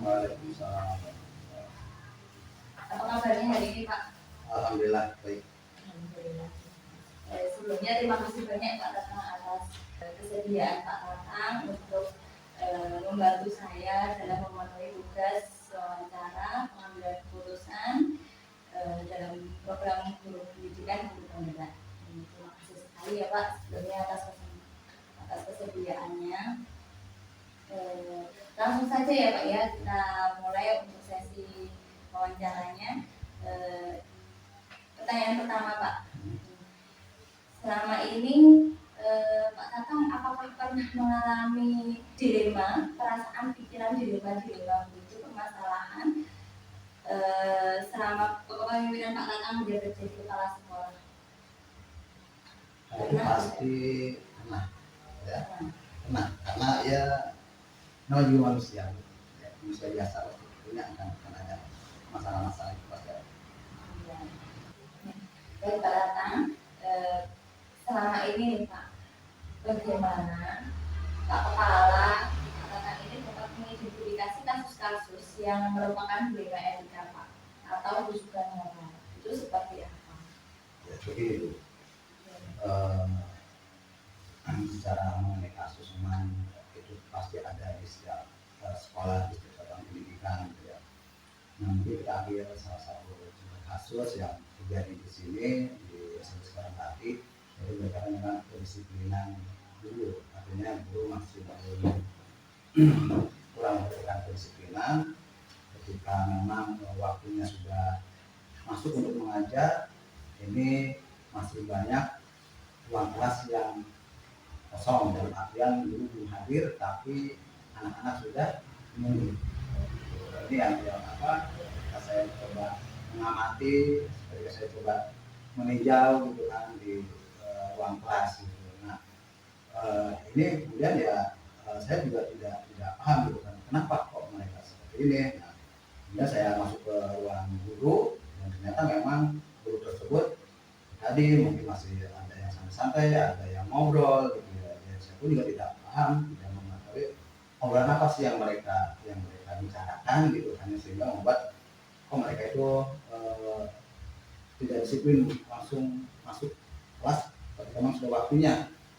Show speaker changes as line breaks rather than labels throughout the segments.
Waalaikumsalam.
Apa kabarnya hari ini, Pak?
Alhamdulillah baik.
Alhamdulillah. Sebelumnya terima kasih banyak Pak Tatang atas kesediaan Pak Tatang untuk membantu saya dalam memenuhi tugas wawancara pengambilan keputusan dalam program guru pendidikan guru penggerak. Terima kasih sekali ya Pak sebelumnya atas kesediaannya. Langsung saja ya Pak ya, kita mulai untuk sesi wawancaranya. Pertanyaan pertama Pak, selama ini Pak Tatang apakah pernah mengalami dilema, perasaan, pikiran dilema begitu, permasalahan selama kepemimpinan Pak Tatang menjabat jadi kepala sekolah?
Itu pasti pernah, ya. Pernah, karena ya namanya juga manusia biasa punya akan ada masalah-masalah itu pasti ada.
Baik Pak Tatang, selama ini nih Pak, bagaimana Pak Kepala Tatang ini dapat mengidentifikasi kasus-kasus yang merupakan dilema etika Pak atau rujukan moral itu seperti apa?
Ya begini, bicara mengenai kasus memang itu pasti ada di setiap sekolah, di setiap satuan pendidikan, gitu ya. Nanti kita ambil salah satu kasus yang terjadi di sini di sekarang tadi, jadi berkaitan dengan kedisiplinan guru, artinya guru masih belum kurang memberikan kedisiplinan ketika memang waktunya sudah masuk untuk mengajar. Ini masih banyak ruang kelas yang kosong, dalam artian guru belum hadir tapi anak-anak sudah menunggu. Ini yang apa? Ketika saya coba mengamati, ketika saya coba meninjau gitu kan di ruang kelas gitu. Nah, ini kemudian ya saya juga tidak paham gitu kan, kenapa kok mereka seperti ini. Nah, kemudian saya masuk ke ruang guru dan ternyata memang guru tersebut tadi mungkin masih ada yang santai-santai, ada yang ngobrol gitu ya. Saya pun juga tidak paham, tidak mengetahui obrolan apa sih yang mereka bicarakan gitu kan, sehingga membuat mereka itu tidak disiplin langsung masuk kelas ketika memang sudah waktunya.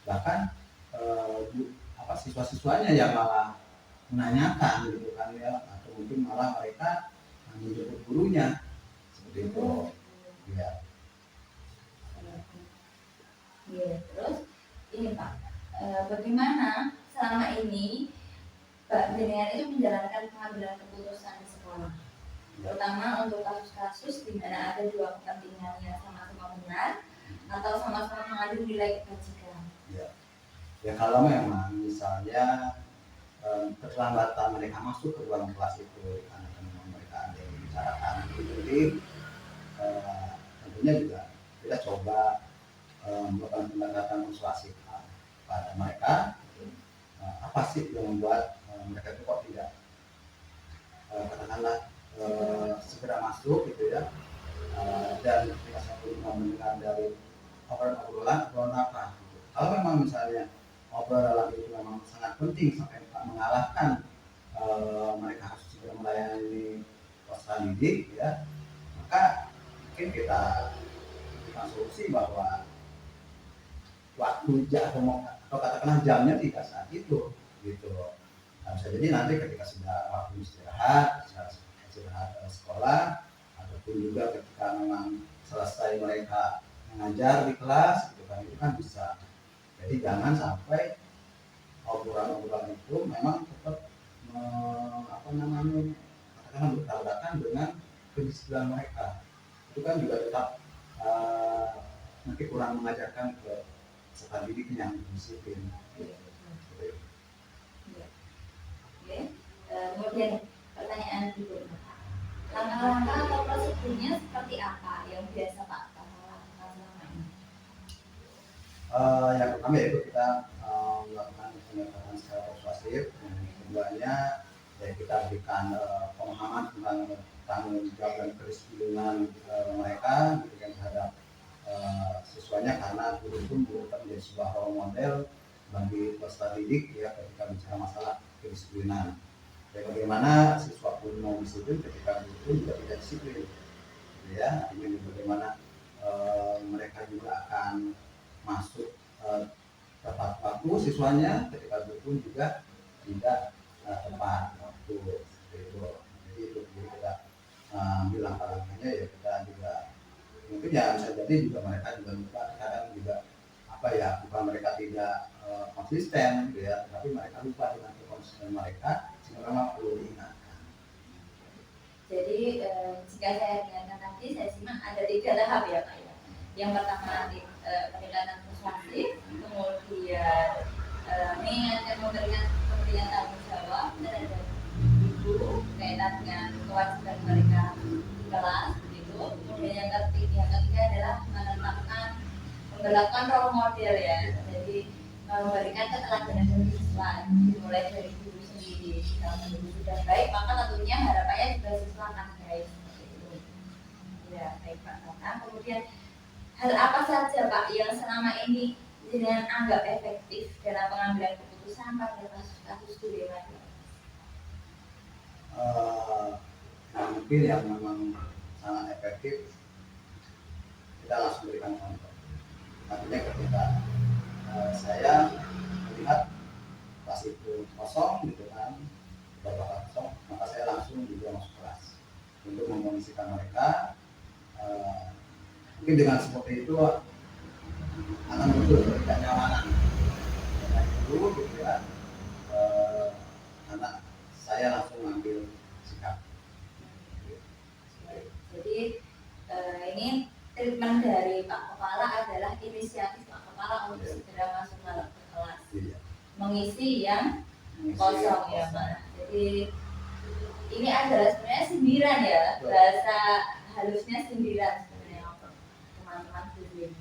Bahkan siswa-siswanya yang malah menanyakan gitu kan ya, atau mungkin malah mereka menjemput gurunya seperti itu ya.
Iya, terus ini Pak, bagaimana selama ini Pak Jenengan itu menjalankan pengambilan keputusan di sekolah, terutama untuk kasus-kasus di mana ada dua kepentingan yang sama-sama benar atau sama-sama mengadu nilai kebajikan?
Ya kalau memang misalnya keterlambatan mereka masuk ke ruang kelas itu karena memang mereka ada yang membicarakan itu, jadi tentunya juga kita coba melakukan pendekatan persuasif pada mereka. Apa sih yang membuat mereka itu kok tidak katakanlah segera masuk gitu ya, dan ketika saya pun mendengar dari obrolan apa gitu. Kalau memang misalnya obrolan itu memang sangat penting sampai mengalahkan mereka harus segera melayani peserta didik ya, maka mungkin kita berikan solusi bahwa waktu atau katakanlah jamnya tidak saat itu gitu. Nah, bisa jadi nanti ketika sudah waktu istirahat sekolah, ataupun juga ketika memang selesai mereka mengajar di kelas gitu kan, itu kan bisa. Jadi jangan sampai obrolan itu memang tetap katakanlah bertabrakan dengan kedisiplinan mereka. Itu kan juga tetap nanti kurang mengajarkan ke peserta didiknya yang disiplin.
Kemudian pertanyaan berikutnya, langkah-langkah atau prosedurnya seperti apa yang biasa Pak lakukan selama ini?
Yang pertama yaitu kita melakukan pendekatan secara persuasif. Yang keduanya ya kita berikan pemahaman tentang tanggung jawab dan kedisiplinan mereka gitu kan terhadap siswanya, karena guru pun juga menjadi sebuah role model bagi peserta didik ya ketika bicara masalah kedisiplinan. Ya, bagaimana siswa pun mau disiplin ketika guru juga tidak disiplin, gitu ya. Ini bagaimana mereka juga akan masuk tepat waktu siswanya, ketika guru pun juga tidak tepat waktu, seperti itu. Jadi itu jadi kita ambil langkah-langkahnya, ya kita juga mungkin ya bisa jadi juga mereka juga lupa, kadang juga apa ya, bukan mereka tidak konsisten gitu ya, tapi mereka lupa dengan konsistensi mereka, sehingga memang perlu diingatkan.
Jadi jika saya ingatkan tadi, saya simak ada 3 tahap ya Pak ya. Yang pertama peningkatan persuasif, kemudian mengingatkan, memberikan tanggung jawab terhadap guru kaitan dengan kewajiban mereka di kelas begitu. Kemudian yang ketiga adalah memperlakukan role model ya. Jadi memberikan keteladanan bagi siswa, dimulai dari guru sendiri. Kalau guru sudah baik, maka tentunya harapannya juga siswa akan baik. Seperti itu. Ya, baik Pak Tatang. Kemudian hal apa saja Pak yang selama ini dengan anggap efektif dalam pengambilan keputusan pada kasus-kasus studi ini?
Mungkin yang memang sangat efektif, kita langsung berikan contoh. Artinya ketika saya melihat kelas itu kosong gitu kan, beberapa kosong, maka saya langsung juga masuk kelas untuk mengkondisikan mereka. Mungkin dengan seperti itu akan muncul ketidaknyamanan dulu gitu ya, karena saya langsung mengambil sikap.
Jadi ini treatment dari Pak Kepala adalah inisiatif Pak Kepala untuk segera masuk ke kelas, mengisi yang kosong ya Pak. Jadi ini adalah sebenarnya sindiran ya, bahasa halusnya sindiran sebenarnya untuk teman-teman guru ini.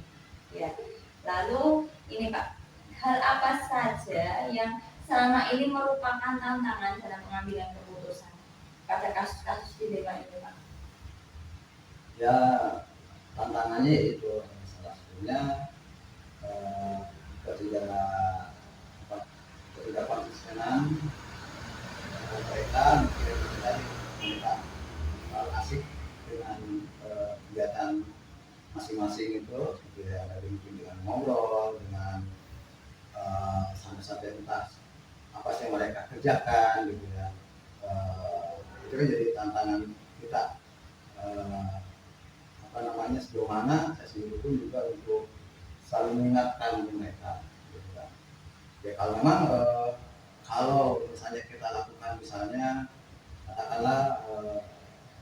Ya. Lalu ini Pak, hal apa saja yang selama ini merupakan tantangan dalam pengambilan keputusan pada kasus-kasus di dewan ini Pak?
Ya, tantangannya itu salah satunya ketidakkonsistenan mereka, mereka asik dengan kegiatan masing-masing itu, gitu ya, dari mungkin dengan ngobrol, dengan santai-santai tentang apa sih yang mereka kerjakan, gitu ya. Itu kan jadi tantangan kita. Sejauh mana saya sendiri pun juga untuk selalu mengingatkan mereka, gitu kan. Ya kalau memang kalau misalnya kita lakukan, misalnya katakanlah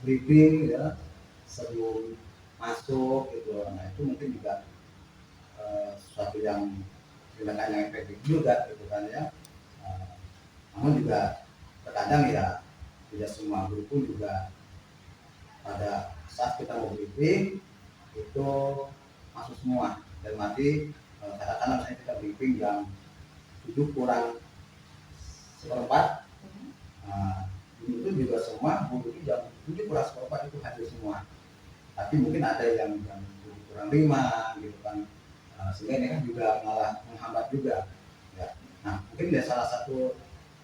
briefing ya sebelum masuk gitu, nah itu mungkin juga sesuatu yang tindakan yang efektif juga gitu kan ya. Namun juga terkadang ya tidak semua guru pun juga pada saat kita mau briefing itu masuk semua, dan mati katakanlah misalnya kita briefing jam 7 kurang seperempat, itu juga semua guru itu jam 7 kurang seperempat itu hadir semua, tapi mungkin ada yang jam 7 kurang 5 gitu kan, sehingga ini kan juga malah menghambat juga ya. Nah mungkin ya salah satu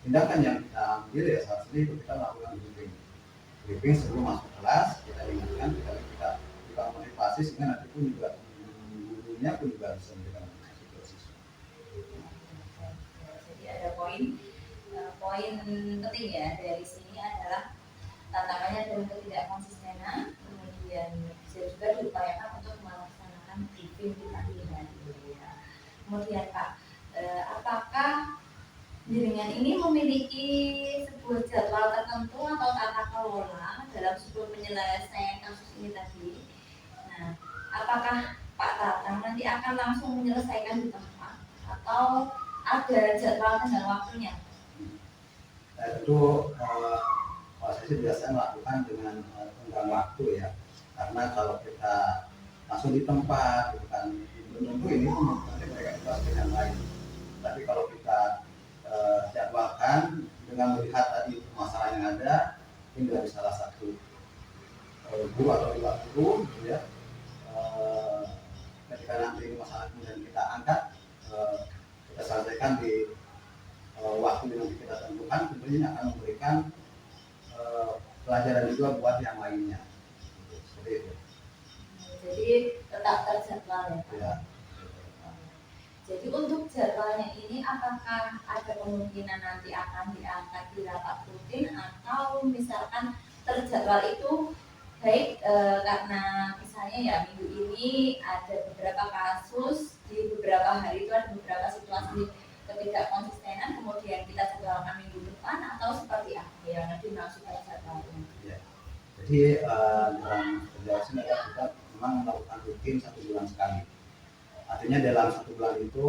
tindakan yang kita ambil ya saat ini kita melakukan briefing sebelum masuk kelas, kita ingatkan, kita motivasi, sehingga nanti pun juga gurunya pun juga bisa memberikan motivasi ke siswa.
Jadi ada poin penting ya dari sini adalah tantangannya dari ketidakkonsistenan, kemudian bisa juga diupayakan untuk melaksanakan briefing di pagi hari ya. Kemudian Pak, apakah jaringan ini memiliki sebuah jadwal tertentu atau tata kelola dalam sebuah penyelesaian kasus ini tadi? Nah, apakah Pak Tatang nanti akan langsung menyelesaikan di tempat atau ada jadwal dan waktunya?
Itu kalau saya sih biasanya melakukan dengan tenggang waktu ya, karena kalau kita langsung di tempat gitu kan, tentu ini pun mereka dibahas yang lain. Tapi kalau kita jadwalkan dengan melihat tadi masalah yang ada, ini dari salah satu guru atau dua guru gitu ya, ketika nanti masalah kemudian kita angkat, kita selesaikan di waktu yang kita tentukan, tentunya akan memberikan
untuk jadwalnya ini apakah ada kemungkinan nanti akan diangkat di rapat rutin atau misalkan terjadwal itu baik karena misalnya ya minggu ini ada beberapa kasus, di beberapa hari itu ada beberapa situasi ketidakkonsistenan, kemudian kita jadwalkan minggu depan, atau seperti apa yang dimaksud jadwalnya?
Ya. Jadi dalam penjelasan adalah kita memang melakukan rutin 1 bulan sekali. Artinya dalam 1 bulan itu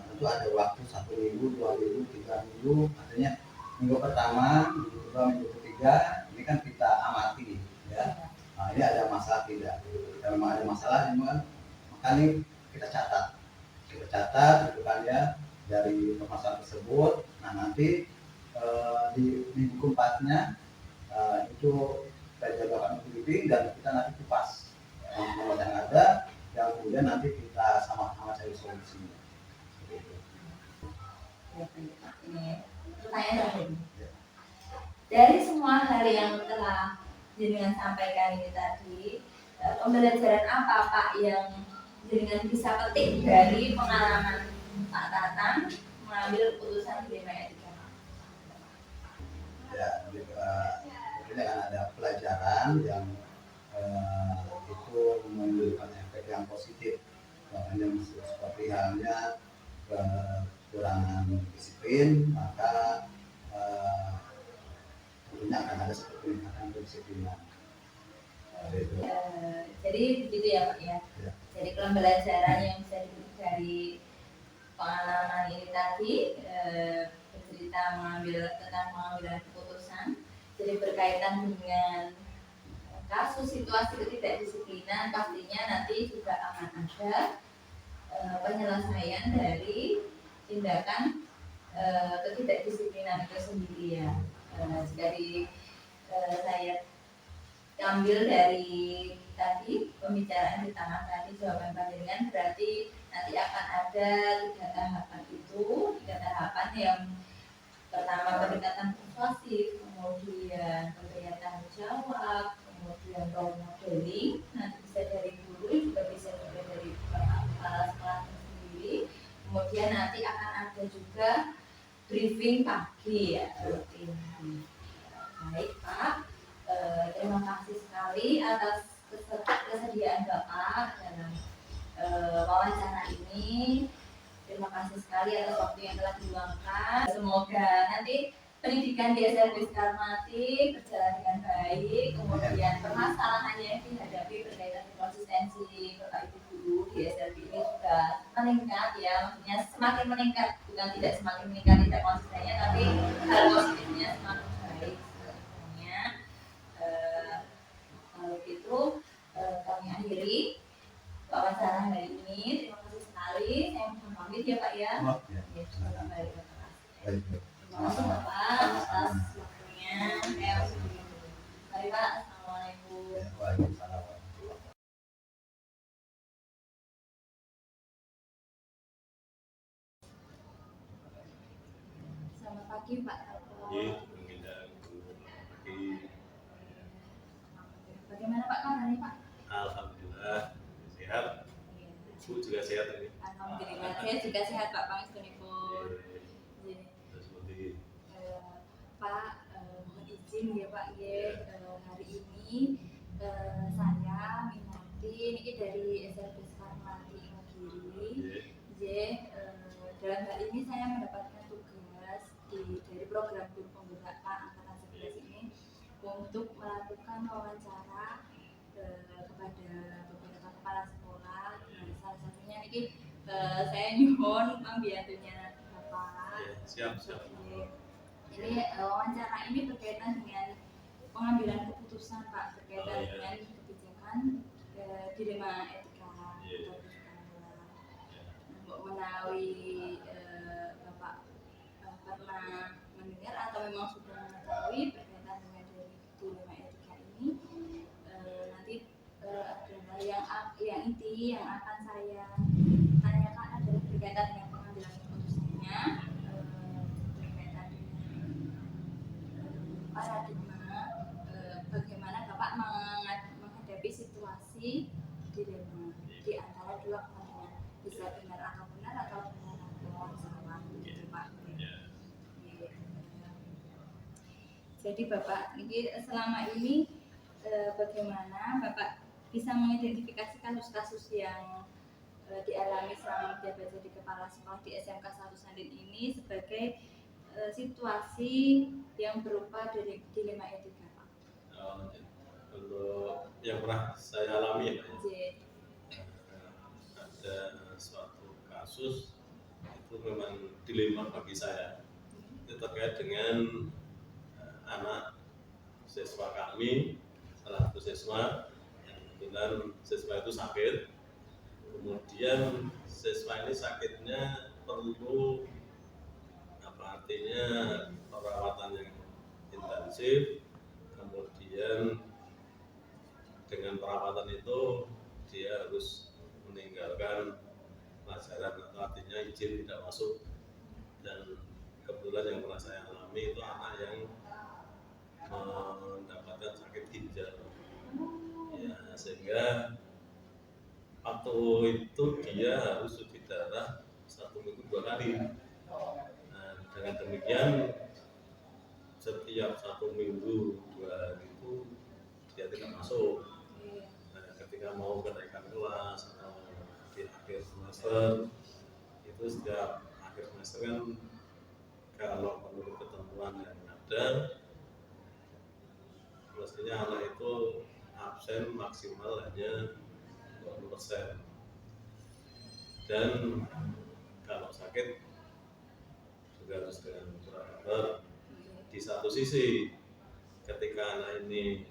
tentu ada waktu 1 minggu, 2 minggu, 3 minggu. Artinya minggu pertama, minggu kedua, minggu ketiga ini kan kita amati, ya. Nah, ini ada masalah tidak? Kalau memang ada masalah, maka ini kita catat gitu kan ya, dari permasalahan tersebut. Nah, nanti di minggu keempatnya itu kita jadwalkan briefing dan kita nanti kupas yang ada, yang kemudian nanti kita sama-sama cari solusinya. Seperti itu.
Ini pertanyaan terakhir. Dari semua hal yang telah jenengan sampaikan ini tadi, pembelajaran apa Pak yang jenengan bisa petik dari pengalaman Pak Tatang mengambil keputusan di DMA Etika?
Ya, mungkin akan ada pelajaran yang itu memberikan efek yang positif, makanya seperti halnya kekurangan disiplin, maka tentunya akan ada satu peningkatan kedisiplinan.
Jadi begitu ya Pak ya.
Ya.
Jadi pembelajaran yang bisa dipetik dari pengalaman ini tadi bercerita tentang mengambil keputusan. Jadi berkaitan dengan kasus situasi ketidakdisiplinan, pastinya nanti juga akan ada penyelesaian dari tindakan ketidakdisiplinan itu sendiri ya. Jika saya ambil dari tadi pembicaraan di tengah tadi jawaban panjenengan, berarti nanti akan ada 3 tahapan itu, 3 tahapan yang pertama pendekatan persuasif, kemudian pemberian tanggung jawab, kemudian role modeling, nanti bisa dari guru, juga bisa juga dari kepala sekolah sendiri. Kemudian nanti akan ada juga briefing pagi ya, rutin. Baik Pak, terima kasih sekali atas kesediaan Bapak dalam wawancara ini. Terima kasih sekali atas waktu yang telah diluangkan. Semoga nanti pendidikan di SLB Sekarmati berjalan dengan baik. Kemudian permasalahan yang dihadapi berkaitan dengan konsistensi Bapak Ibu guru di SLB ini juga meningkat ya. Maksudnya semakin meningkat, bukan tidak semakin meningkat tidak konsistennya, tapi hal positifnya semakin baik. Sebenarnya kalau gitu kami akhiri wawancara hari ini. Terima kasih sekali. Saya mohon pamit ya Pak ya. Terima kasih Bapak atas waktunya. Mari Pak. Assalamualaikum.
Waalaikumsalam.
Selamat pagi Pak. Bagaimana Pak kabarnya Pak?
Alhamdulillah sehat. Ibu juga sehat ini.
Alhamdulillah saya juga sehat Pak Pangestunipun. Pak, mohon izin ya Pak ya, hari ini saya minati ini dari SLB Sekarmati Imogiri. Dalam hal ini saya mendapatkan tugas dari program guru penggerak Pak Angkatan 11 ini untuk melakukan wawancara kepada beberapa kepala sekolah. Nah, salah satunya ini saya nyuwun pembiayanya Bapak.
Siap.
Jadi wawancara ini berkaitan dengan pengambilan keputusan Pak, berkaitan dengan kebijakan dilema etika atau menawi Bapak pernah mendengar atau memang sudah mengetahui berkaitan dengan dilema etika ini. Nanti adalah yang inti yang akan saya tanyakan adalah berkaitan dengan pengambilan keputusannya, berkaitan dengan paradigma, bagaimana Bapak menghadapi situasi dilema di antara dua kepentingan, bisa benar atau benar Jadi Bapak ini selama ini bagaimana Bapak bisa mengidentifikasi kasus-kasus yang dialami selama menjabat jadi kepala sekolah di SMK 1 Sandin ini sebagai situasi yang berupa dari dilema etika, Pak?
Untuk yang pernah saya alami ya, Pak, ya.
J.
Ada suatu kasus itu memang dilema bagi saya. Itu terkait dengan anak siswa kami, salah satu siswa yang kebetulan siswa itu sakit. Kemudian siswa ini sakitnya perlu artinya perawatan yang intensif. Kemudian dengan perawatan itu dia harus meninggalkan pelajaran, atau artinya izin tidak masuk. Dan kebetulan yang pernah saya alami itu anak yang mendapatkan sakit ginjal ya, sehingga waktu itu dia harus cuci darah 1 minggu 2 kali. Nah, dengan demikian setiap 1 minggu 2 hari itu dia tidak masuk. Nah, ketika mau kenaikan kelas atau di akhir semester itu, setiap akhir semester kan kalau menurut ketentuan yang ada mestinya anak itu absen maksimal hanya 20%, dan kalau sakit juga harus dengan surat kabar. Di satu sisi ketika anak ini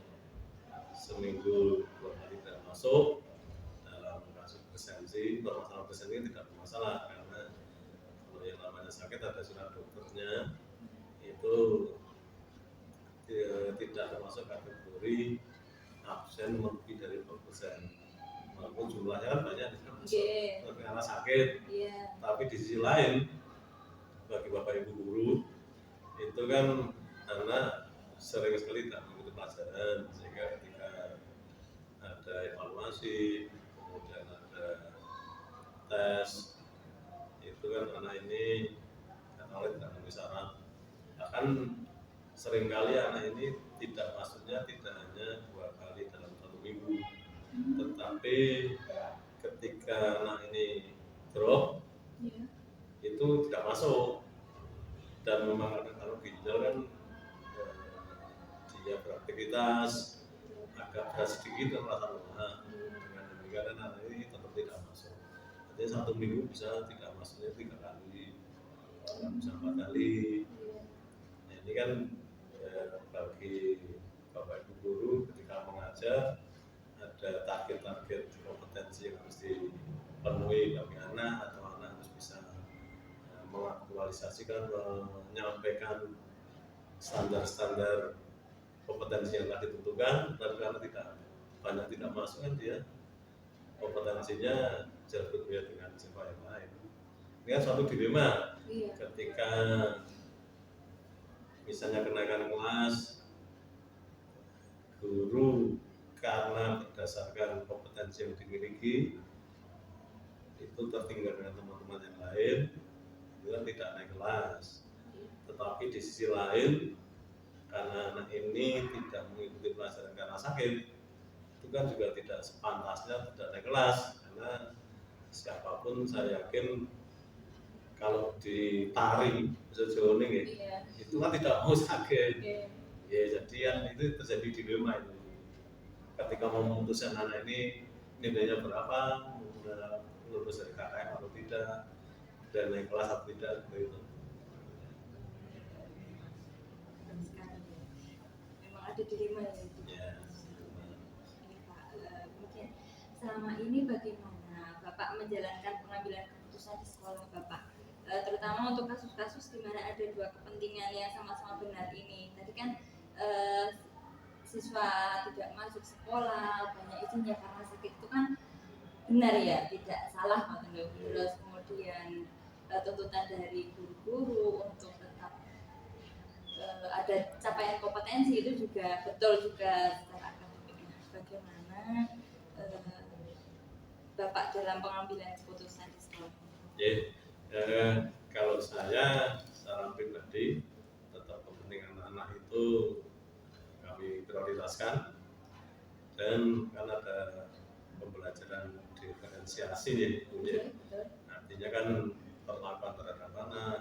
seminggu 2 kali tidak masuk, dalam kasus presensi, permasalahan presensi tidak bermasalah, karena kalau yang namanya sakit ada surat dokternya, itu tidak termasuk kategori absen lebih dari 4%. Walaupun jumlahnya kan banyak tidak masuk karena sakit. Tapi di sisi lain, bagi Bapak Ibu guru itu kan anak sering sekali tidak mengikuti pelajaran, sehingga ketika ada evaluasi, kemudian ada tes, itu kan anak ini karena tidak memenuhi syarat. Bahkan seringkali anak ini tidak masuknya tidak hanya 2 kali dalam 1 minggu, tetapi ketika anak ini drop itu tidak masuk. Dan memang kalau ginjal kan dia beraktivitas agak berat sedikit dan rasa lelah. Dengan demikian anak ini tetap tidak masuk. Jadi 1 minggu bisa tidak masuknya 3 kali, bisa 4 kali. Nah, ini kan bagi Bapak Ibu guru ketika mengajar ada target-target kompetensi yang harus dipenuhi bagi anak, atau anak harus bisa mengaktualisasikan, menyampaikan standar-standar kompetensi yang telah ditentukan. Tapi karena tidak masuk kan dia kompetensinya jauh berbeda dengan siswa yang lain. Ini kan suatu dilema. Ketika misalnya kenaikan kelas, guru karena berdasarkan kompetensi yang dimiliki itu tertinggal dengan teman-teman yang lain, itu kan tidak naik kelas. Tetapi di sisi lain, karena anak ini tidak mengikuti pelajaran karena sakit, itu kan juga tidak sepantasnya tidak naik kelas. Karena siapapun saya yakin kalau ditarik sejauh ini itu kan tidak mau sakit. Ya, jadi kan itu terjadi dilema itu. Ketika mau memutuskan anak ini nilainya berapa, lulus dari KKM atau tidak, dan naik kelas atau tidak, begitu.
Memang ada dilema ya. Ini Pak, mungkin selama ini bagaimana Bapak menjalankan pengambilan keputusan di sekolah Bapak, terutama untuk kasus-kasus di mana ada 2 kepentingan yang sama-sama benar ini. Tadi kan siswa tidak masuk sekolah, banyak izinnya karena sakit, itu kan benar ya, tidak salah Pak. Terus kemudian tuntutan dari guru-guru untuk tetap ada capaian kompetensi itu juga betul juga secara akademik. Bagaimana Bapak dalam pengambilan keputusan di sekolah?
Kalau saya secara pribadi tetap kepentingan anak itu prioritaskan. Dan kan ada pembelajaran diferensiasi ya, artinya kan perlakuan terhadap anak,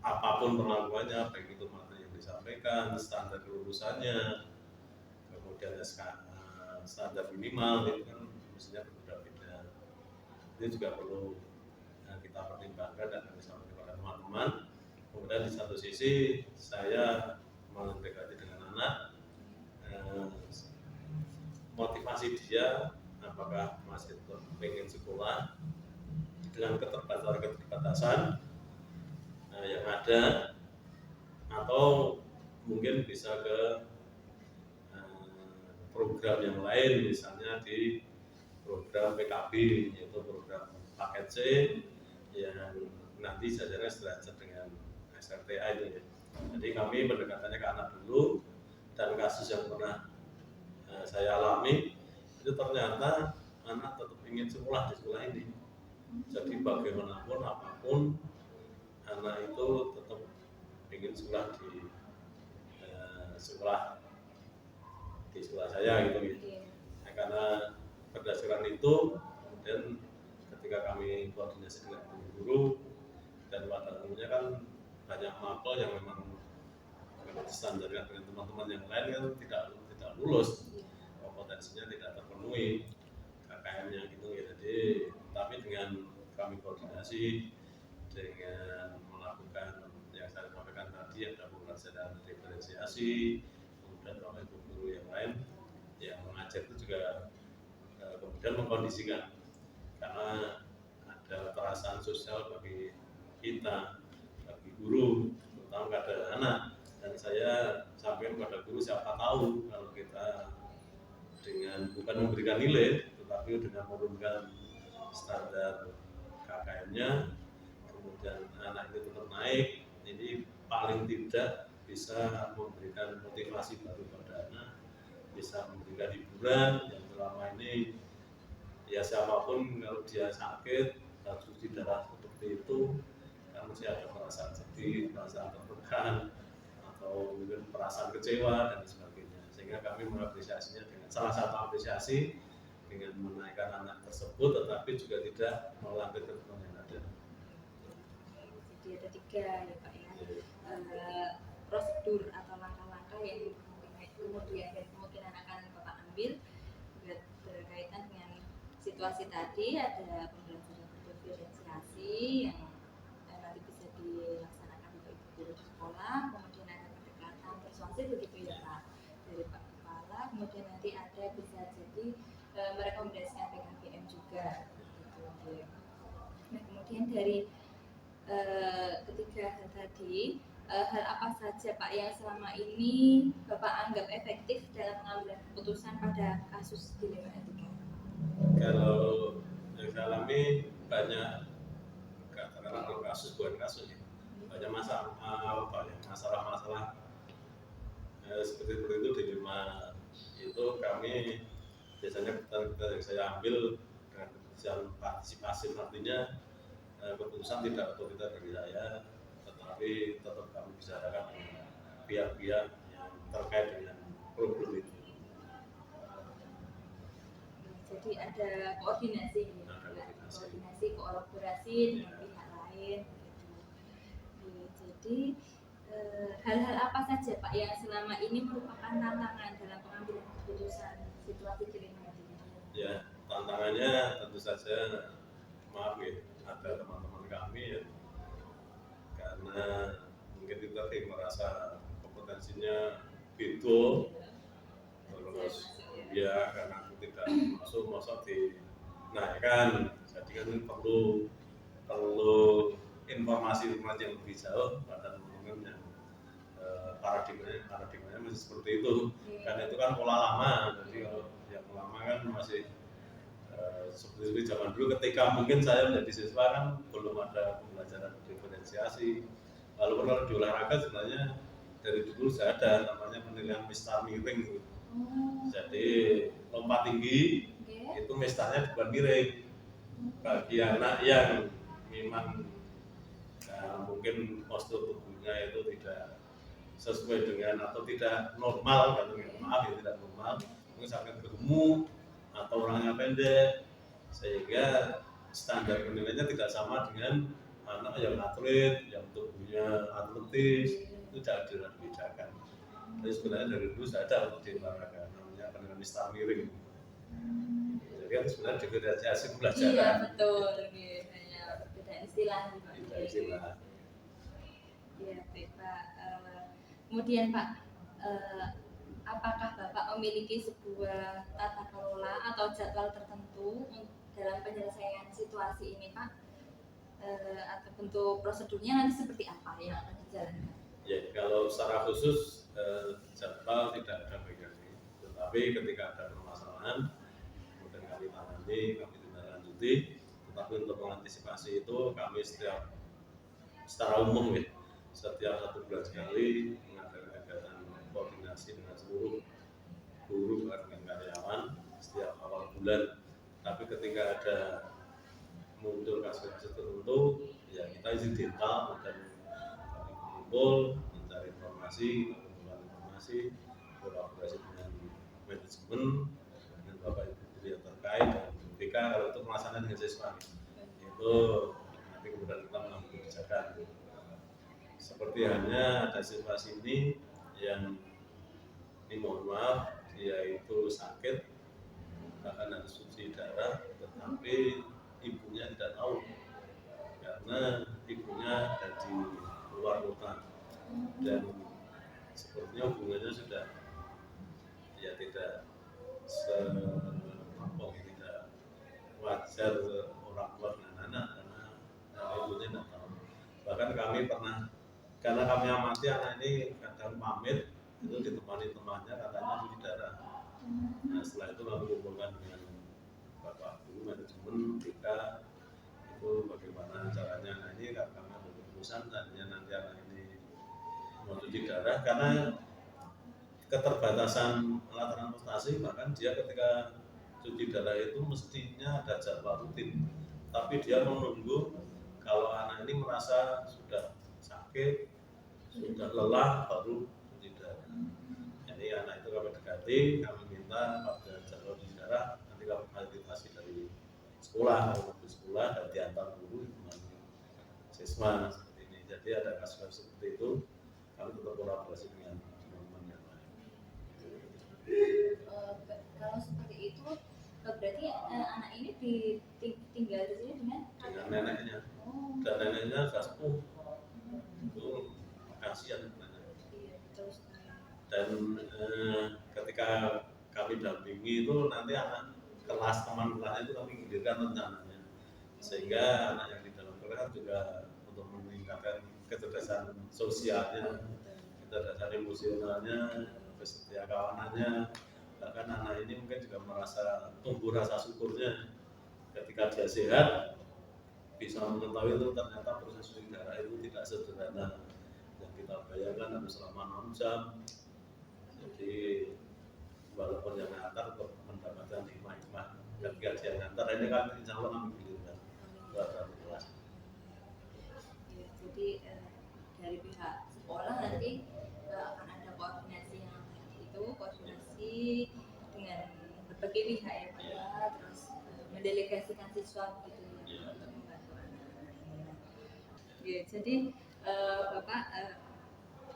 apapun perlakuannya, baik itu materi yang disampaikan, standar kelulusannya, kemudian standar minimal itu kan mestinya berbeda-beda. Ini juga perlu kita pertimbangkan dan kami sampaikan kepada teman-teman. Kemudian di satu sisi saya mengintegrasi dengan anak, motivasi dia apakah masih tetap ingin sekolah dengan keterbatasan yang ada, atau mungkin bisa ke program yang lain, misalnya di program PKB, yaitu program paket C yang nanti jajarnya sederajat dengan SRTA itu ya. Jadi kami pendekatannya ke anak dulu, dan kasus yang pernah saya alami itu ternyata anak tetap ingin sekolah di sekolah ini. Jadi bagaimanapun apapun anak itu tetap ingin sekolah di sekolah saya gitu ya. Nah, karena berdasarkan itu kemudian ketika kami koordinasi dengan guru dan pada umumnya kan banyak mapel yang memang standarnya dengan teman-teman yang lain kan tidak lulus, kompetensinya tidak terpenuhi KKM-nya gitu ya. Jadi tapi dengan kami koordinasi dengan melakukan yang saya sampaikan tadi, ada pembelajaran diferensiasi, kemudian oleh guru yang lain yang mengajar itu juga kemudian mengkondisikan, karena ada perasaan sosial bagi kita, bagi guru, terutama kepada anak. Dan saya sampaikan kepada guru, siapa tahu kalau kita dengan bukan memberikan nilai, tetapi dengan menurunkan standar KKM-nya, kemudian anak itu tetap naik, ini paling tidak bisa memberikan motivasi baru pada anak, bisa memberikan hiburan yang selama ini ya siapapun kalau dia sakit harus di darah seperti itu kan mesti ada perasaan sedih, perasaan tertekan, atau mungkin perasaan kecewa dan sebagainya. Sehingga kami mengapresiasinya dengan salah satu apresiasi dengan menaikkan anak tersebut, tetapi juga tidak melanggar ketentuan yang ada.
Jadi ada 3 ya Pak ya, prosedur atau langkah-langkah yang kemungkinan akan Bapak ambil berkaitan dengan situasi tadi. Ada pembelajaran diferensiasi yang nanti bisa dilaksanakan untuk ibu guru di sekolah, kemudian ada pendekatan persuasif begitu ya Pak dari Pak Kepala, kemudian nanti ada bisa jadi merekomendasikan PKBM juga gitu. Nah kemudian dari ketiga hal tadi, hal apa saja Pak yang selama ini Bapak anggap efektif dalam pengambilan keputusan pada kasus dilema etika?
Kalau yang saya alami banyak, katakanlah kalau kasus bukan kasus ya, banyak masalah seperti itu dilema itu kami biasanya yang saya ambil dengan keputusan partisipasi, artinya keputusan tidak otoriter dari saya, tetapi tetap kami bicarakan dengan pihak-pihak yang terkait dengan problem itu.
Jadi ada koordinasi, kolaborasi dengan pihak lain gitu. Jadi hal-hal apa saja Pak yang selama ini merupakan tantangan dalam pengambilan keputusan situasi dilema ini?
Ya, tantangannya tentu saja, maaf ya, ada teman-teman kami ya, karena mungkin kita merasa kompetensinya gitu, terus ya karena aku tidak masuk dinaikkan, jadi kan perlu informasi yang lebih jauh pada teman-teman yang paradigmanya masih seperti itu, karena itu kan pola lama. Jadi kalau yang lama kan masih seperti zaman dulu ketika mungkin saya menjadi siswa kan belum ada pembelajaran diferensiasi. Walaupun kalau di olahraga sebenarnya dari dulu saya ada namanya penilaian mistar miring. Jadi lompat tinggi itu mistarnya bukan miring. Bagi anak yang memang mungkin postur tubuhnya itu tidak sesuai dengan atau tidak normal, kan maaf ya, tidak normal, mungkin sakit gemuk atau orangnya pendek, sehingga standar penilaiannya tidak sama dengan anak yang atlet, yang tubuhnya atletis, itu tidak dibedakan. Tapi sebenarnya dari dulu saya ada untuk di olahraga namanya penilaian star miring. Jadi kan sebenarnya diferensiasi pembelajaran.
Iya betul, hanya perbedaan istilah.
Istilah.
Iya, Pak. Kemudian Pak, apakah Bapak memiliki sebuah tata kelola atau jadwal tertentu dalam penyelesaian situasi ini, Pak? Atau bentuk prosedurnya nanti seperti apa yang akan dijalankan?
Ya, kalau secara khusus jadwal tidak ada bagi kami, tetapi ketika ada permasalahan kemudian kami tangani, kami tindak lanjuti. Tetapi untuk mengantisipasi itu kami secara umum ya, setiap 1 bulan sekali mengadakan kegiatan koordinasi dengan seluruh guru dengan karyawan setiap awal bulan. Tapi ketika ada muncul kasus-kasus tertentu, ya kita izin dental dan kami kumpul mencari informasi, mengumpulkan informasi, kolaborasi dengan manajemen, dengan bapak ibu guru yang terkait dan BK kalau itu pelaksanaan dengan siswa. Itu nanti kemudian kita mengambil kebijakan. Seperti hanya ada situasi ini yang ini mohon maaf, dia itu sakit, bahkan harus cuci darah, tetapi ibunya tidak tahu karena ibunya ada di luar kota dan sepertinya hubungannya sudah ya tidak tidak wajar orang tua dengan anak karena ibunya tidak tahu. Bahkan kami pernah, karena kami amati anak ini kadang pamit itu ditemani temannya katanya cuci darah. Nah setelah itu kami kumpulkan dengan bapak guru manajemen kita itu bagaimana caranya. Nah ini kami ambil keputusan tadinya nanti anak ini mau cuci darah karena keterbatasan alat transportasi, bahkan dia ketika cuci darah itu mestinya ada jadwal rutin, tapi dia menunggu kalau anak ini merasa sudah sakit, sudah lelah baru cuci darah. Jadi anak itu kami dekati, kami minta pada jadwal cuci darah nanti kami fasilitasi dari sekolah, dari sekolah dan diantar guru siswa seperti ini. Jadi ada kasus seperti itu, kami tetap kolaborasi dengan teman-teman yang lain.
Kalau seperti itu berarti anak ini tinggal di sini dengan
neneknya. Dan neneknya sudah sepuh. Itu kasihan sebenarnya. Dan ketika kami dampingi itu nanti anak kelas teman kelasnya itu kami gilirkan rencananya, sehingga anak yang di dalam kelas juga untuk meningkatkan kecerdasan sosialnya, kecerdasan emosionalnya, kesetia kawanannya. Bahkan anak ini mungkin juga merasa tumbuh rasa syukurnya ketika dia sehat, bisa mengetahui itu ternyata proses cuci darah itu tidak sederhana yang kita bayangkan harus selama 6 jam. Jadi walaupun yang ngantar untuk mendapatkan hikmah-hikmah ketika dia ngantar ini kan insya Allah kami giliran buat kelas.
Jadi dari pihak sekolah nanti akan ada koordinasi yang itu koordinasi dengan berbagai pihak ya Pak ya, terus mendelegasikan siswa begitu ya, untuk membantu anak. Ya, jadi Bapak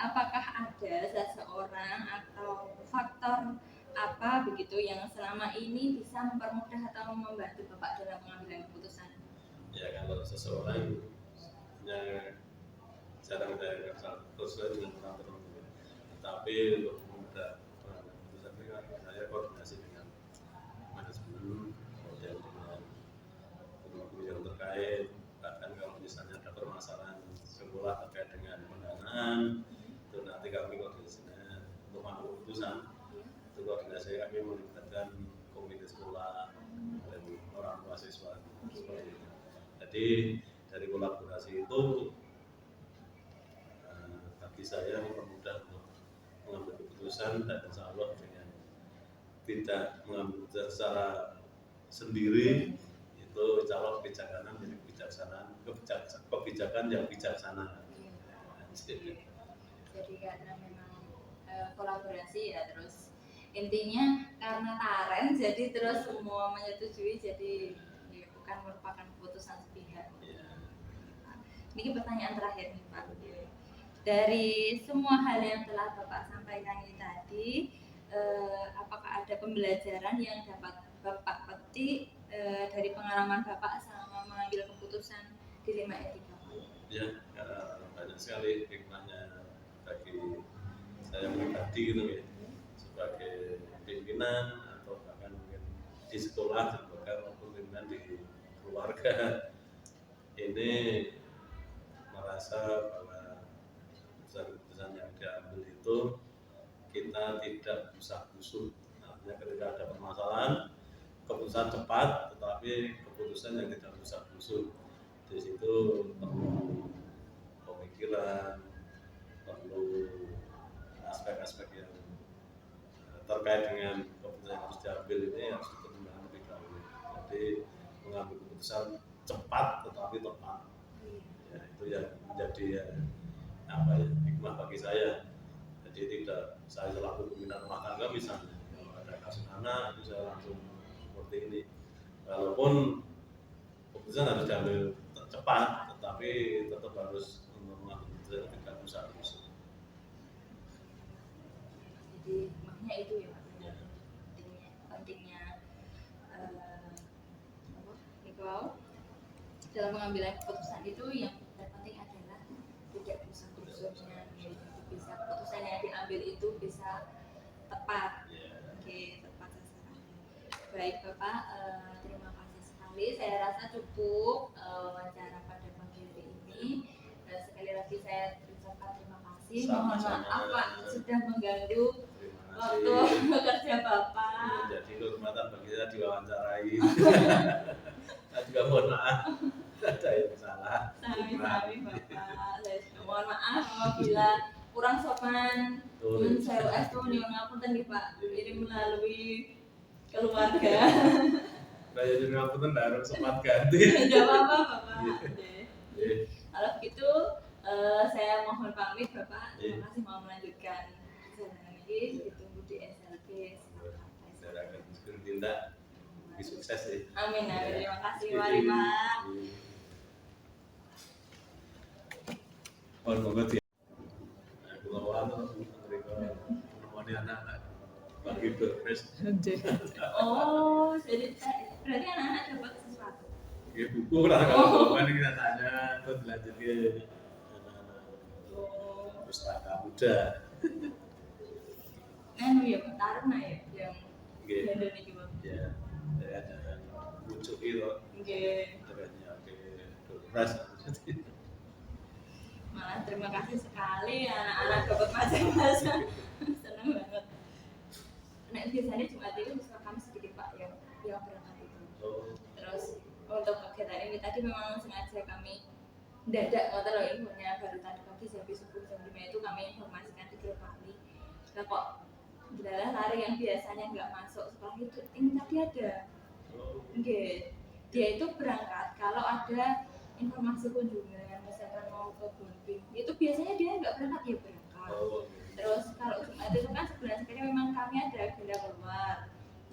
apakah ada seseorang atau faktor apa begitu yang selama ini bisa mempermudah atau membantu Bapak dalam pengambilan keputusan?
Ya kalau seseorang yang jarang saya kenal sesuai dengan teman-teman, tapi untuk memudah keputusan saya koordinasi dengan manajemen, kemudian dengan guru-guru yang terkait. Bahkan kalau misalnya ada permasalahan sekolah terkait dengan pendanaan, itu nanti kami koordinasinya untuk mengambil keputusan. Itu koordinasi kami melibatkan komite sekolah dan orang tua siswa seperti itu. Jadi dari kolaborasi itu bagi saya mempermudah untuk mengambil keputusan dan insya Allah dengan tidak mengambil keputusan secara sendiri, itu insya Allah kebijakan menjadi kebijakan yang bijaksana.
Jadi karena memang kolaborasi ya, terus intinya karena Taren jadi terus semua menyetujui, jadi ya, bukan merupakan keputusan sepihak. Ini pertanyaan terakhir nih Pak. Dari semua hal yang telah Bapak sampaikan ini tadi, apakah ada pembelajaran yang dapat Bapak petik dari pengalaman Bapak selama mengambil keputusan dilema etika?
Ya, banyak sekali hikmahnya bagi saya pribadi gitu ya, sebagai pimpinan atau bahkan mungkin di sekolah juga maupun pimpinan di keluarga ini merasa bahwa keputusan-keputusan yang diambil itu kita tidak usah-usuh. Artinya ketika ada permasalahan, keputusan cepat, tetapi keputusan yang tidak usah-usuh. Di situ perlu pemikiran, perlu aspek-aspek yang terkait dengan keputusan yang harus diambil ini harus dipertimbangkan lebih dahulu. Jadi mengambil keputusan cepat tetapi tepat, ya, itu yang menjadi hikmah bagi saya. Jadi tidak saya selaku pembina rumah tangga misalnya, kalau ada kasus anak itu saya langsung seperti ini. Walaupun keputusan harus diambil cepat, tetapi tetap harus mengambil keputusan yang tidak usah-usuh.
Jadi makanya itu ya Pak, pentingnya dalam pengambilan keputusan itu yang terpenting adalah tidak usah-usahnya, bisa keputusan yang diambil itu bisa tepat, tepat sasaran. Baik Bapak, terima kasih sekali. Saya rasa cukup wawancara pada pagi hari ini. Sekali lagi saya ucapkan terima kasih. Mohon maaf Pak sudah mengganggu waktu bekerja Bapak.
Jadi kehormatan bagi saya diwawancarai. Saya juga mohon maaf, ada yang salah.
Sami-sami Bapak. Mohon maaf apabila kurang sopan. Saya US tuh nyuwun ngapunten nggih Pak. Ini melalui keluarga.
Saya juga ngapunten harus sempat ganti.
Tidak apa-apa Bapak. Kalau begitu saya mohon pamit Bapak. Terima kasih mau melanjutkan perjalanan ini. Ditunggu di SLB.
Saya akan bertindak lebih sukses ya.
Amin. Terima kasih Wali Pak.
Monggo ya. Kalau awal mereka menemani anak-anak bagi berpres.
Oh, jadi berarti anak-anak dapat sesuatu.
Ya buku lah kalau kan kita tanya terus dilanjut ke anak-anak pustaka muda.
Ya Taruna ya yang gender nih Bang.
Ya, saya ada lucu itu. Terusnya ke berpres.
Malah terima kasih sekali anak-anak dapat macam-macam. Senang banget. Nah biasanya Jumat itu bisa kami sedikit Pak yang berangkat itu. Terus untuk kegiatan ini tadi memang sengaja kami dadak ngoten loh infonya, baru tadi pagi habis subuh jam 5 itu kami informasikan 3 kali. Nah kok adalah lari yang biasanya nggak masuk setelah itu ini tadi ada. Dia itu berangkat kalau ada informasi kunjungan, misalkan mau ke Gunting, itu biasanya dia nggak berangkat, ya berangkat. Terus kalau Jumat itu kan sebulan sekali memang kami ada agenda keluar,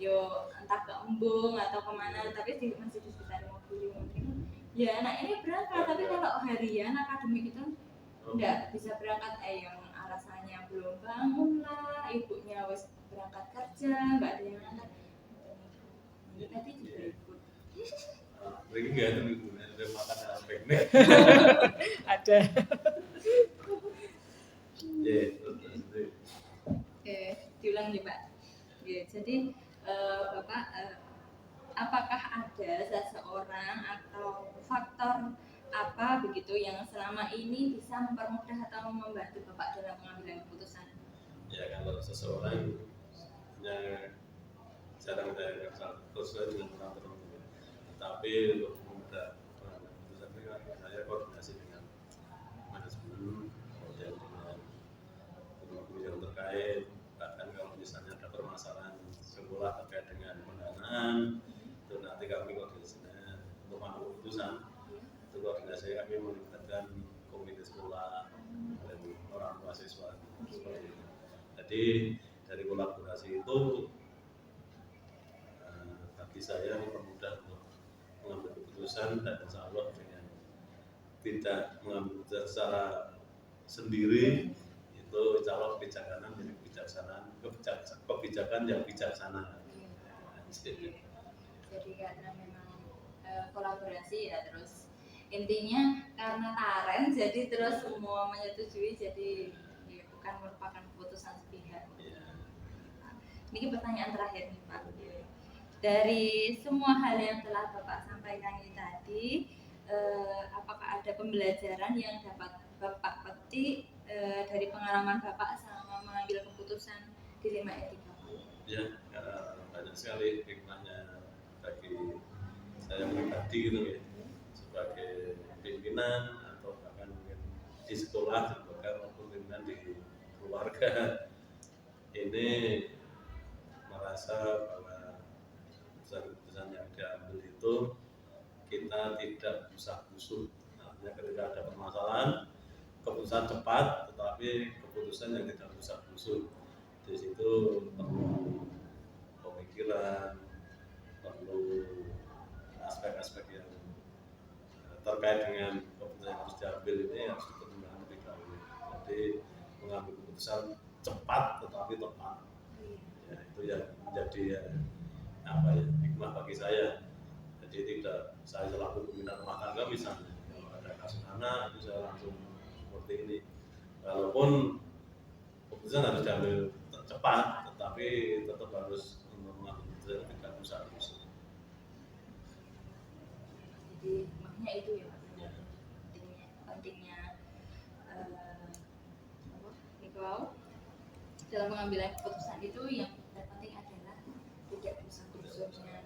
yo entah ke Embung atau kemana, tapi masih di sekitar mobil mungkin. Ya anak ini berangkat, tapi kalau harian akademik itu nggak bisa berangkat, yang alasannya belum bangun lah, ibunya wes berangkat kerja, nggak ada yang angkat. Tadi juga ikut.
Mereka nggak ada makan apa-apa.
Ada.
Diulang nih Pak. Jadi Bapak, apakah ada seseorang atau faktor apa begitu yang selama ini bisa mempermudah atau membantu Bapak dalam pengambilan keputusan?
Ya kalau seseorang yang jarang saya kenal sesuai dengan teman-teman, tapi untuk memudah keputusan saya koordinasi dengan manajemen, kemudian dengan guru-guru yang terkait. Bahkan kalau misalnya ada permasalahan sekolah terkait dengan pendanaan, itu nanti kami koordinasinya untuk mengambil keputusan. Itu koordinasi kami melibatkan komite sekolah dan orang tua siswa. Jadi dari kolaborasi itu bagi saya mempermudah untuk mengambil keputusan dan insya Allah dengan tidak mengambil keputusan secara sendiri itu insya Allah kebijakan yang bijaksana.
Jadi karena memang kolaborasi ya, terus intinya karena Taren jadi terus semua menyetujui, jadi ya, bukan merupakan keputusan sepihak. Ini pertanyaan terakhir nih Pak. Dari semua hal yang telah Bapak sampaikan ini tadi, apakah ada pembelajaran yang dapat Bapak petik dari pengalaman Bapak selama mengambil keputusan dilema etika?
Ya, banyak sekali hikmahnya bagi saya pribadi gitu ya, sebagai pimpinan atau bahkan mungkin di sekolah juga maupun pimpinan di keluarga ini merasa bahwa keputusan-keputusan yang diambil itu kita tidak usah-usuh. Artinya ketika ada permasalahan, keputusan cepat, tetapi keputusan yang tidak usah-usuh. Di situ perlu pemikiran, perlu aspek-aspek yang terkait dengan keputusan yang harus diambil ini harus dipertimbangkan lebih dahulu. Jadi mengambil keputusan cepat tetapi tepat, ya, itu yang menjadi hikmah bagi saya. Jadi tidak saya selaku pembina rumah tangga misalnya, kalau ada kasus anak itu saya langsung seperti ini. Walaupun keputusan harus diambil cepat, tetapi tetap harus mengambil keputusan tidak usah-usuh.
Jadi makanya itu ya Pak, pentingnya dalam pengambilan keputusan itu yang terpenting adalah tidak usah-usahnya,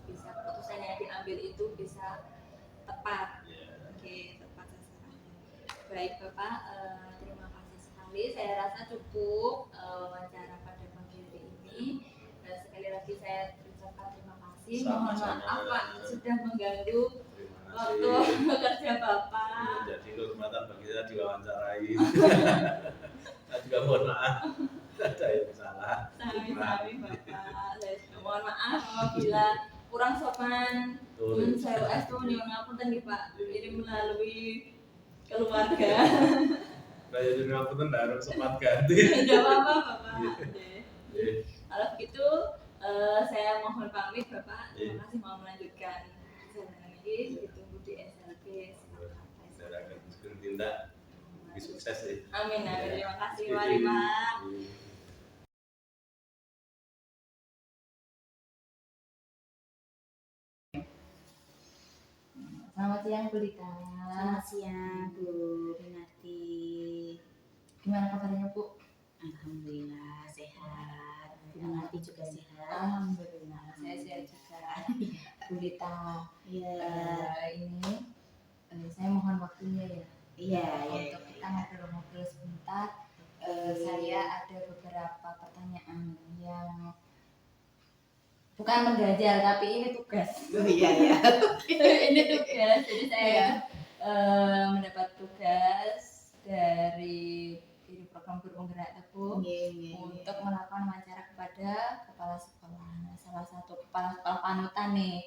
bisa keputusan yang diambil itu bisa tepat. Oke, tepat sasaran. Baik Bapak, terima kasih sekali. Saya rasa cukup wawancara pada pagi hari ini. Sekali lagi saya ucapkan terima kasih. Mohon maaf Pak sudah mengganggu waktu bekerja Bapak.
Jadi kehormatan bagi saya diwawancarai. Saya juga mohon maaf, ada yang salah.
Sami-sami Bapak. Mohon maaf apabila kurang sopan. Saya US tuh nyuwun ngapunten nggih Pak. Ini melalui keluarga.
Saya juga ngapunten harus sempat ganti.
Tidak apa-apa Bapak. Kalau begitu saya mohon pamit Bapak. Terima kasih mau melanjutkan perjalanan ini. Ditunggu di SLB.
Saya akan bertindak lebih sukses ya.
Amin. Terima kasih Wali Pak. Selamat siang Bu Lita.
Selamat siang Bu Rinati.
Gimana kabarnya Bu?
Alhamdulillah sehat. Bu Rinati juga sehat.
Alhamdulillah saya sehat juga. Bu Lita.
Iya.
Ini saya mohon waktunya ya.
Iya.
Untuk kita ngobrol-ngobrol sebentar. Saya ada beberapa pertanyaan yang bukan mengganjal tapi ini tugas.
Oh iya.
Ini tugas. Jadi saya mendapat tugas dari program Guru Penggerak Teguh untuk melakukan wawancara kepada kepala sekolah. Nah, salah satu kepala sekolah panutan nih.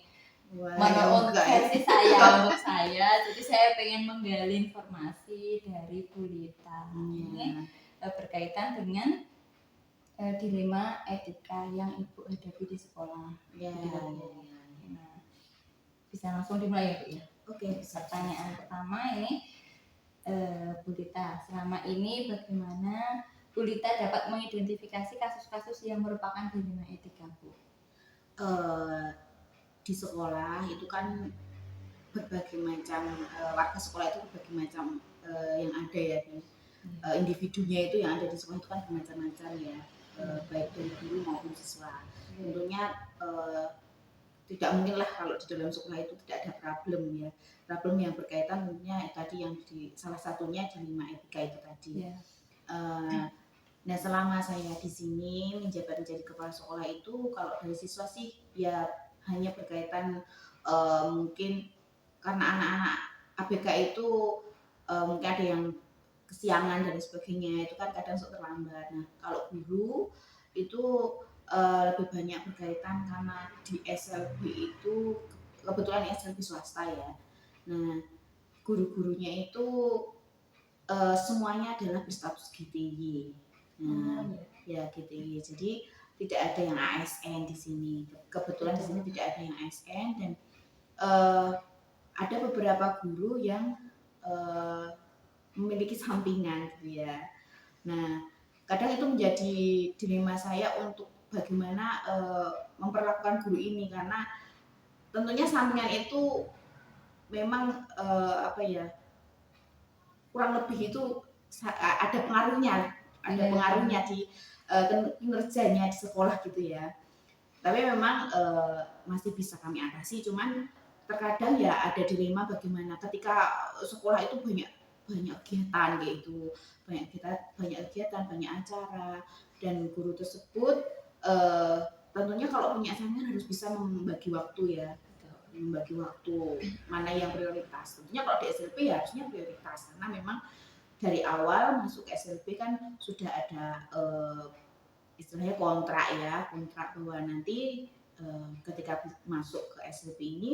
Menurut versi saya untuk saya, jadi saya pengen menggali informasi dari Bu Lita. Ini berkaitan dengan dilema etika yang Ibu hadapi di sekolah.
Iya.
Nah, bisa langsung dimulai ya Bu ya.
Oke.
Pertanyaan pertama ini, Bu Lita, selama ini bagaimana Bu Lita dapat mengidentifikasi kasus-kasus yang merupakan dilema etika Bu?
Di sekolah itu kan berbagai macam warga sekolah itu berbagai macam yang ada ya. Individunya itu yang ada di sekolah itu kan bermacam-macam ya. Baik dari guru maupun siswa. Tentunya tidak mungkin lah kalau di dalam sekolah itu tidak ada problem ya. Problem yang berkaitan tentunya tadi yang salah satunya dilema etika itu tadi. Nah selama saya di sini menjabat menjadi kepala sekolah itu kalau dari siswa sih ya hanya berkaitan mungkin karena anak-anak ABK itu mungkin ada yang kesiangan dan sebagainya itu kan kadang suka terlambat. Nah kalau guru itu lebih banyak berkaitan karena di SLB itu kebetulan SLB swasta ya. Nah guru-gurunya itu semuanya adalah berstatus GTY. Nah ya GTY. Jadi tidak ada yang ASN di sini. Kebetulan di sini tidak ada yang ASN dan ada beberapa guru yang memiliki sampingan gitu ya. Nah, kadang itu menjadi dilema saya untuk bagaimana memperlakukan guru ini karena tentunya sampingan itu memang apa ya kurang lebih itu ada pengaruhnya di kinerjanya di sekolah gitu ya. Tapi memang masih bisa kami atasi, cuman terkadang ya ada dilema bagaimana ketika sekolah itu banyak kegiatan gitu, banyak kegiatan, banyak acara dan guru tersebut tentunya kalau punya sampingan harus bisa membagi waktu ya, membagi waktu mana yang prioritas. Tentunya kalau di SLP ya harusnya prioritas karena memang dari awal masuk SLP kan sudah ada istilahnya kontrak bahwa nanti ketika masuk ke SLP ini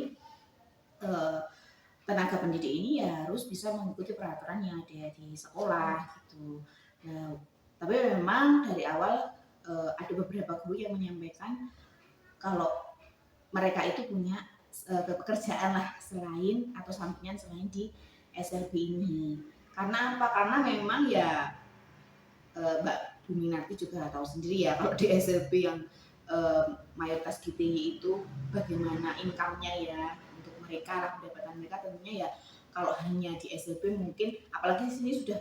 tenaga pendidik ini ya harus bisa mengikuti peraturan yang ada di sekolah gitu. Nah, tapi memang dari awal ada beberapa guru yang menyampaikan kalau mereka itu punya pekerjaan lah selain atau sampingan selain di SLB ini. Karena apa? Karena memang ya Mbak Buminati juga tahu sendiri ya kalau di SLB yang mayoritas GTY itu bagaimana income-nya ya untuk mereka lah, pendapatan mereka tentunya ya kalau hanya di SLB mungkin apalagi di sini sudah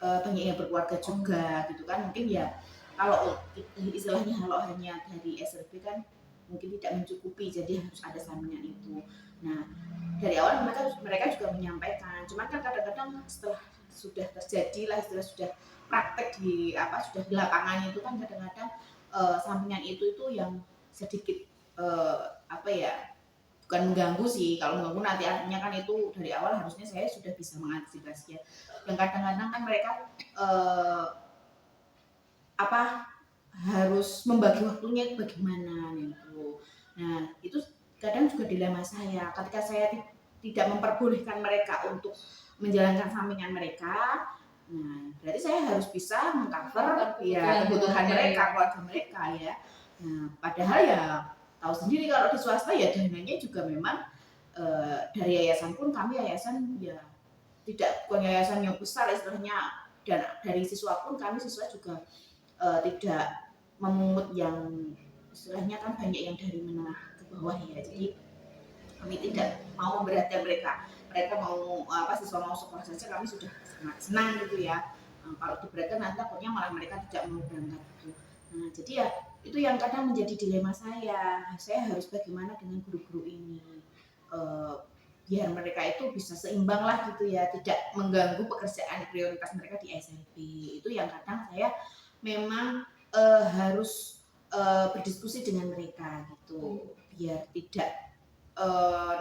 banyak yang berkeluarga juga gitu kan, mungkin ya kalau istilahnya kalau hanya dari SLB kan mungkin tidak mencukupi, jadi harus ada sampingan itu. Nah dari awal mereka juga menyampaikan, cuman kan kadang-kadang setelah sudah terjadi lah, sudah praktek sudah di lapangan itu kan kadang-kadang sampingan itu yang sedikit bukan mengganggu sih, kalau mengganggu nanti artinya kan itu dari awal harusnya saya sudah bisa mengantisipasi ya. Dan kadang-kadang kan mereka harus membagi waktunya bagaimana gitu. Nah itu kadang juga dilema saya ketika saya tidak memperbolehkan mereka untuk menjalankan sampingan mereka. Nah, berarti saya harus bisa mengcover ya kebutuhan mereka, keluarga mereka ya. Nah, padahal ya tahu sendiri kalau di swasta ya dananya juga memang dari yayasan pun kami yayasan ya bukan yayasan yang besar istilahnya, dan dari siswa pun kami siswa juga tidak memungut yang istilahnya kan banyak yang dari menengah ke bawah ya. Jadi kami tidak mau memberatkan mereka mau siswa mau sekolah saja kami sudah senang gitu ya. Kalau diberatkan nanti takutnya malah mereka tidak mau berangkat gitu. Nah jadi ya itu yang kadang menjadi dilema saya harus bagaimana dengan guru-guru ini biar mereka itu bisa seimbang lah gitu ya, tidak mengganggu pekerjaan prioritas mereka di SLB. Itu yang kadang saya memang harus berdiskusi dengan mereka gitu biar tidak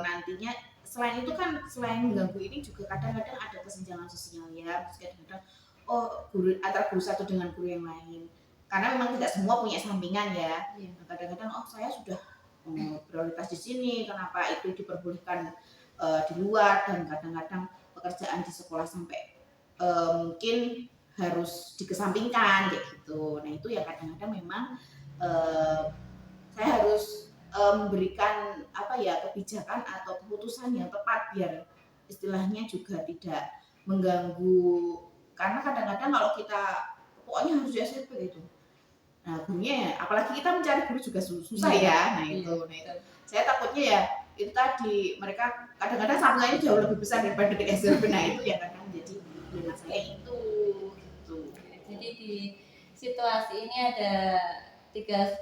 nantinya. Selain itu kan selain mengganggu ini juga kadang-kadang ada kesenjangan sosial ya, kadang-kadang guru antara guru satu dengan guru yang lain karena memang tidak semua punya sampingan ya. Kadang-kadang saya sudah prioritas di sini, kenapa itu diperbolehkan di luar, dan kadang-kadang pekerjaan di sekolah sampai mungkin harus dikesampingkan kayak gitu. Nah itu ya kadang-kadang memang saya harus memberikan kebijakan atau keputusan yang tepat biar istilahnya juga tidak mengganggu, karena kadang-kadang kalau kita pokoknya harus di SLP gitu. Nah gurunya apalagi kita mencari guru juga susah ya. Nah itu saya takutnya ya itu tadi mereka kadang-kadang sampingannya jauh lebih besar daripada di SLP. Nah itu yang kadang menjadi dilema saya itu gitu.
Jadi di situasi ini ada tiga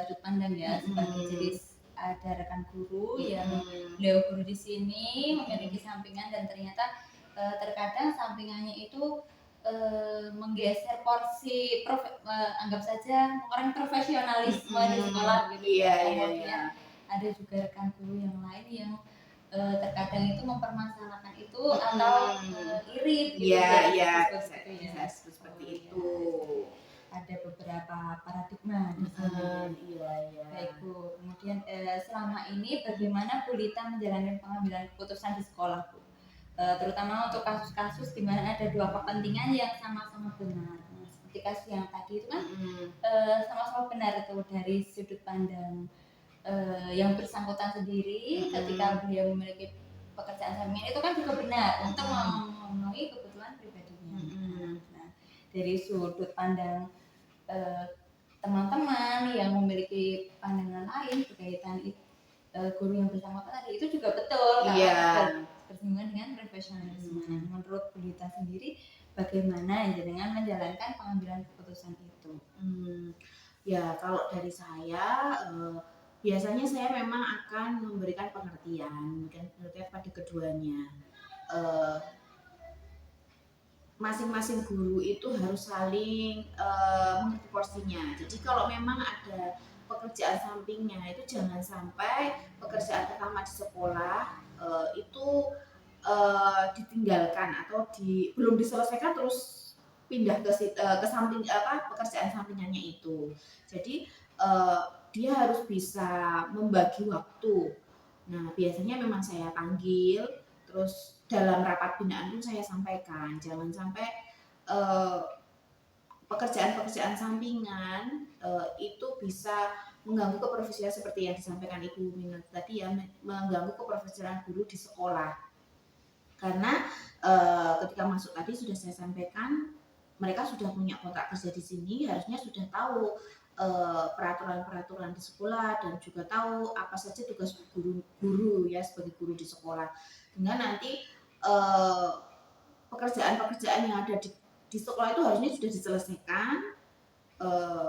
sudut pandang ya. Sebagai jadi ada rekan guru yang beliau guru di sini memiliki sampingan dan ternyata terkadang sampingannya itu menggeser porsi anggap saja mengurangi profesionalisme di sekolah gitu.
Iya.
Ada juga rekan guru yang lain yang terkadang itu mempermasalahkan itu atau iri gitu.
Iya,
Seperti itu ya.
bisa seperti itu.
Ada beberapa paradigma di sini.
Iya.
Baik Bu, kemudian selama ini bagaimana Bu Lita menjalani pengambilan keputusan di sekolah Bu? Terutama untuk kasus-kasus di mana ada dua kepentingan yang sama-sama benar. Nah, seperti kasus yang tadi itu kan sama-sama benar itu dari sudut pandang yang bersangkutan sendiri ketika beliau memiliki pekerjaan sampingan itu kan juga benar untuk memenuhi kebutuhan pribadinya. Nah, dari sudut pandang teman-teman yang memiliki pandangan lain berkaitan guru yang bersangkutan tadi itu juga betul kan, bersinggungan dengan profesionalisme. Menurut Bu Lita sendiri bagaimana dengan menjalankan pengambilan keputusan itu?
Ya kalau dari saya biasanya saya memang akan memberikan pengertian pada keduanya. Masing-masing guru itu harus saling mengerti porsinya. Jadi kalau memang ada pekerjaan sampingnya itu jangan sampai pekerjaan pertama di sekolah itu ditinggalkan atau belum diselesaikan terus pindah ke samping pekerjaan sampingannya itu. Jadi dia harus bisa membagi waktu. Nah biasanya memang saya panggil, terus dalam rapat binaan pun saya sampaikan jangan sampai pekerjaan-pekerjaan sampingan itu bisa mengganggu keprofesionalan seperti yang disampaikan Ibu Minat tadi ya, mengganggu keprofesionalan guru di sekolah. Karena ketika masuk tadi sudah saya sampaikan mereka sudah punya kontrak kerja di sini, harusnya sudah tahu peraturan-peraturan di sekolah dan juga tahu apa saja tugas guru ya sebagai guru di sekolah. Dengan nanti pekerjaan-pekerjaan yang ada di sekolah itu harusnya sudah diselesaikan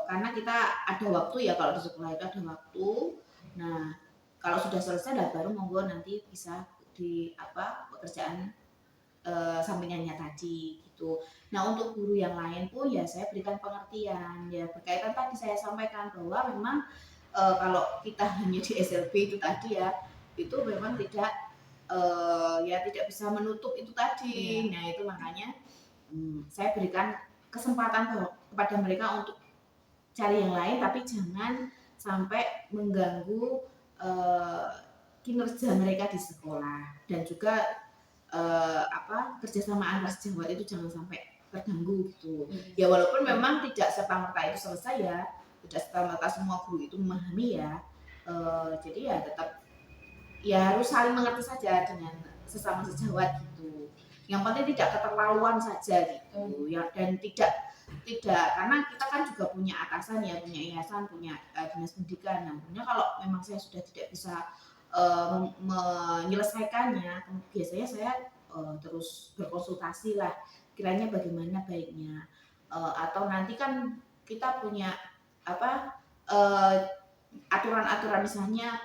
karena kita ada waktu ya, kalau di sekolah itu ada waktu. Nah kalau sudah selesai baru monggo nanti bisa di pekerjaan sampingannya tadi gitu. Nah untuk guru yang lain pun ya saya berikan pengertian ya, berkaitan tadi saya sampaikan bahwa memang kalau kita hanya di SLB itu tadi ya, itu memang tidak bisa menutup itu tadi. Nah itu makanya saya berikan kesempatan kepada mereka untuk cari yang lain, tapi jangan sampai mengganggu kinerja mereka di sekolah, dan juga kerjasama antar sejawat itu jangan sampai terganggu gitu. Ya walaupun memang tidak serta-merta itu selesai ya, tidak serta-merta semua guru itu memahami ya, jadi ya tetap ya harus saling mengerti saja dengan sesama sejawat gitu. Yang penting tidak keterlaluan saja gitu ya, dan tidak karena kita kan juga punya atasan ya, punya yayasan, punya dinas pendidikan. Nah kalau memang saya sudah tidak bisa menyelesaikannya, biasanya saya terus berkonsultasi lah kiranya bagaimana baiknya, atau nanti kan kita punya aturan-aturan misalnya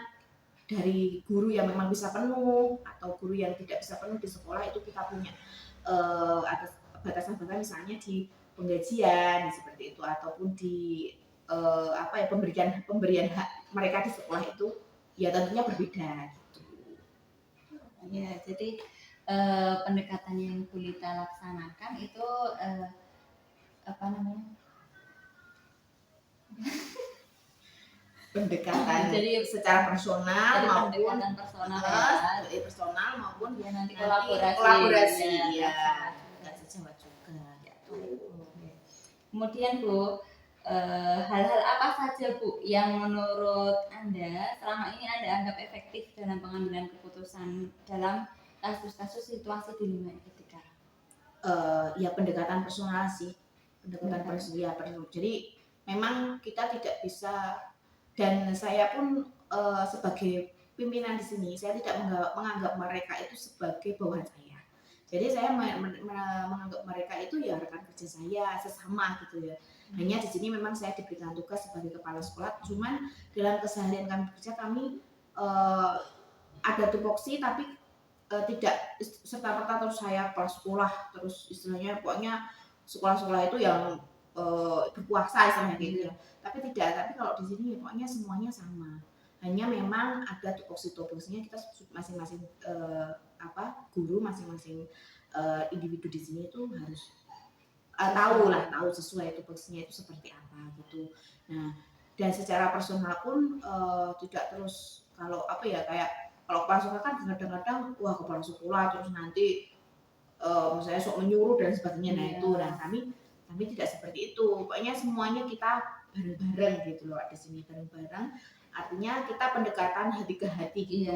dari guru yang memang bisa penuh atau guru yang tidak bisa penuh di sekolah, itu kita punya atas batasan-batasan misalnya di penggajian seperti itu, ataupun di pemberian hak mereka di sekolah itu ya tentunya berbeda gitu.
Ya, jadi pendekatan yang Bu Lita laksanakan itu
pendekatan
jadi
secara personal maupun
personal
maupun
ya nanti kolaborasi
ya dengan sejawat juga gitu.
Kemudian Bu, hal-hal apa saja Bu yang menurut Anda selama ini Anda anggap efektif dalam pengambilan keputusan dalam kasus-kasus situasi di lingkungan ketika?
Ya pendekatan personal sih, pendekatan personal. Jadi memang kita tidak bisa, dan saya pun sebagai pimpinan di sini saya tidak menganggap mereka itu sebagai bawahan saya. Jadi saya menganggap mereka itu ya rekan kerja saya, sesama gitu ya. Hanya di sini memang saya diberikan tugas sebagai kepala sekolah, cuman dalam keseharian kami bekerja kami ada tupoksi, tapi tidak serta-merta terus saya kepala sekolah terus istilahnya pokoknya sekolah-sekolah itu yang berkuasa istilahnya gitu ya. Tapi kalau di sini pokoknya semuanya sama. hanya memang ada tupoksi-tupoksinya, kita masing-masing guru, masing-masing individu di sini itu harus tahu sesuai tupoksinya itu seperti apa gitu. Nah, dan secara personal pun tidak terus kalau kalau kepala sekolah kan kadang-kadang wah kepala sekolah terus nanti misalnya sok menyuruh dan sebagainya. Nah itu, nah kami tidak seperti itu. Pokoknya semuanya kita bareng-bareng gitu loh di sini, bareng-bareng. Artinya kita pendekatan hati ke hati gitu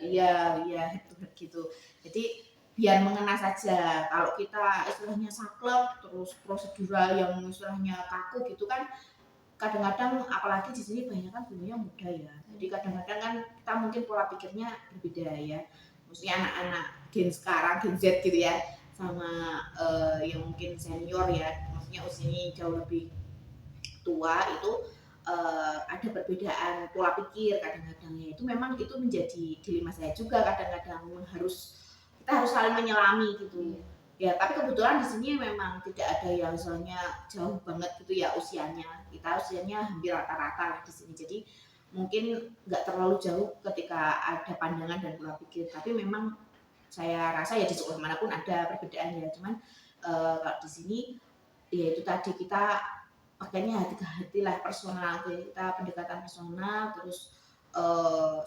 ya head to head gitu. Jadi biar mengena saja. Kalau kita istilahnya saklek terus prosedural yang istilahnya kaku gitu kan, kadang-kadang apalagi di sini banyak kan gurunya muda ya. Jadi kadang-kadang kan kita mungkin pola pikirnya berbeda ya. Maksudnya anak-anak gen sekarang, gen Z gitu ya, sama yang mungkin senior ya, maksudnya usianya jauh lebih tua itu ada perbedaan pola pikir kadang-kadang ya. Itu memang itu menjadi dilema saya juga kadang-kadang, kita harus saling menyelami gitu. Ya, tapi kebetulan di sini memang tidak ada yang soalnya jauh banget gitu ya usianya. Kita usianya hampir rata-rata lah di sini. Jadi mungkin nggak terlalu jauh ketika ada pandangan dan pola pikir. Tapi memang saya rasa ya di sekolah manapun ada perbedaan ya. Cuman kalau di sini ya itu tadi kita pakainya hati ke hati lah, personal, kita pendekatan personal, terus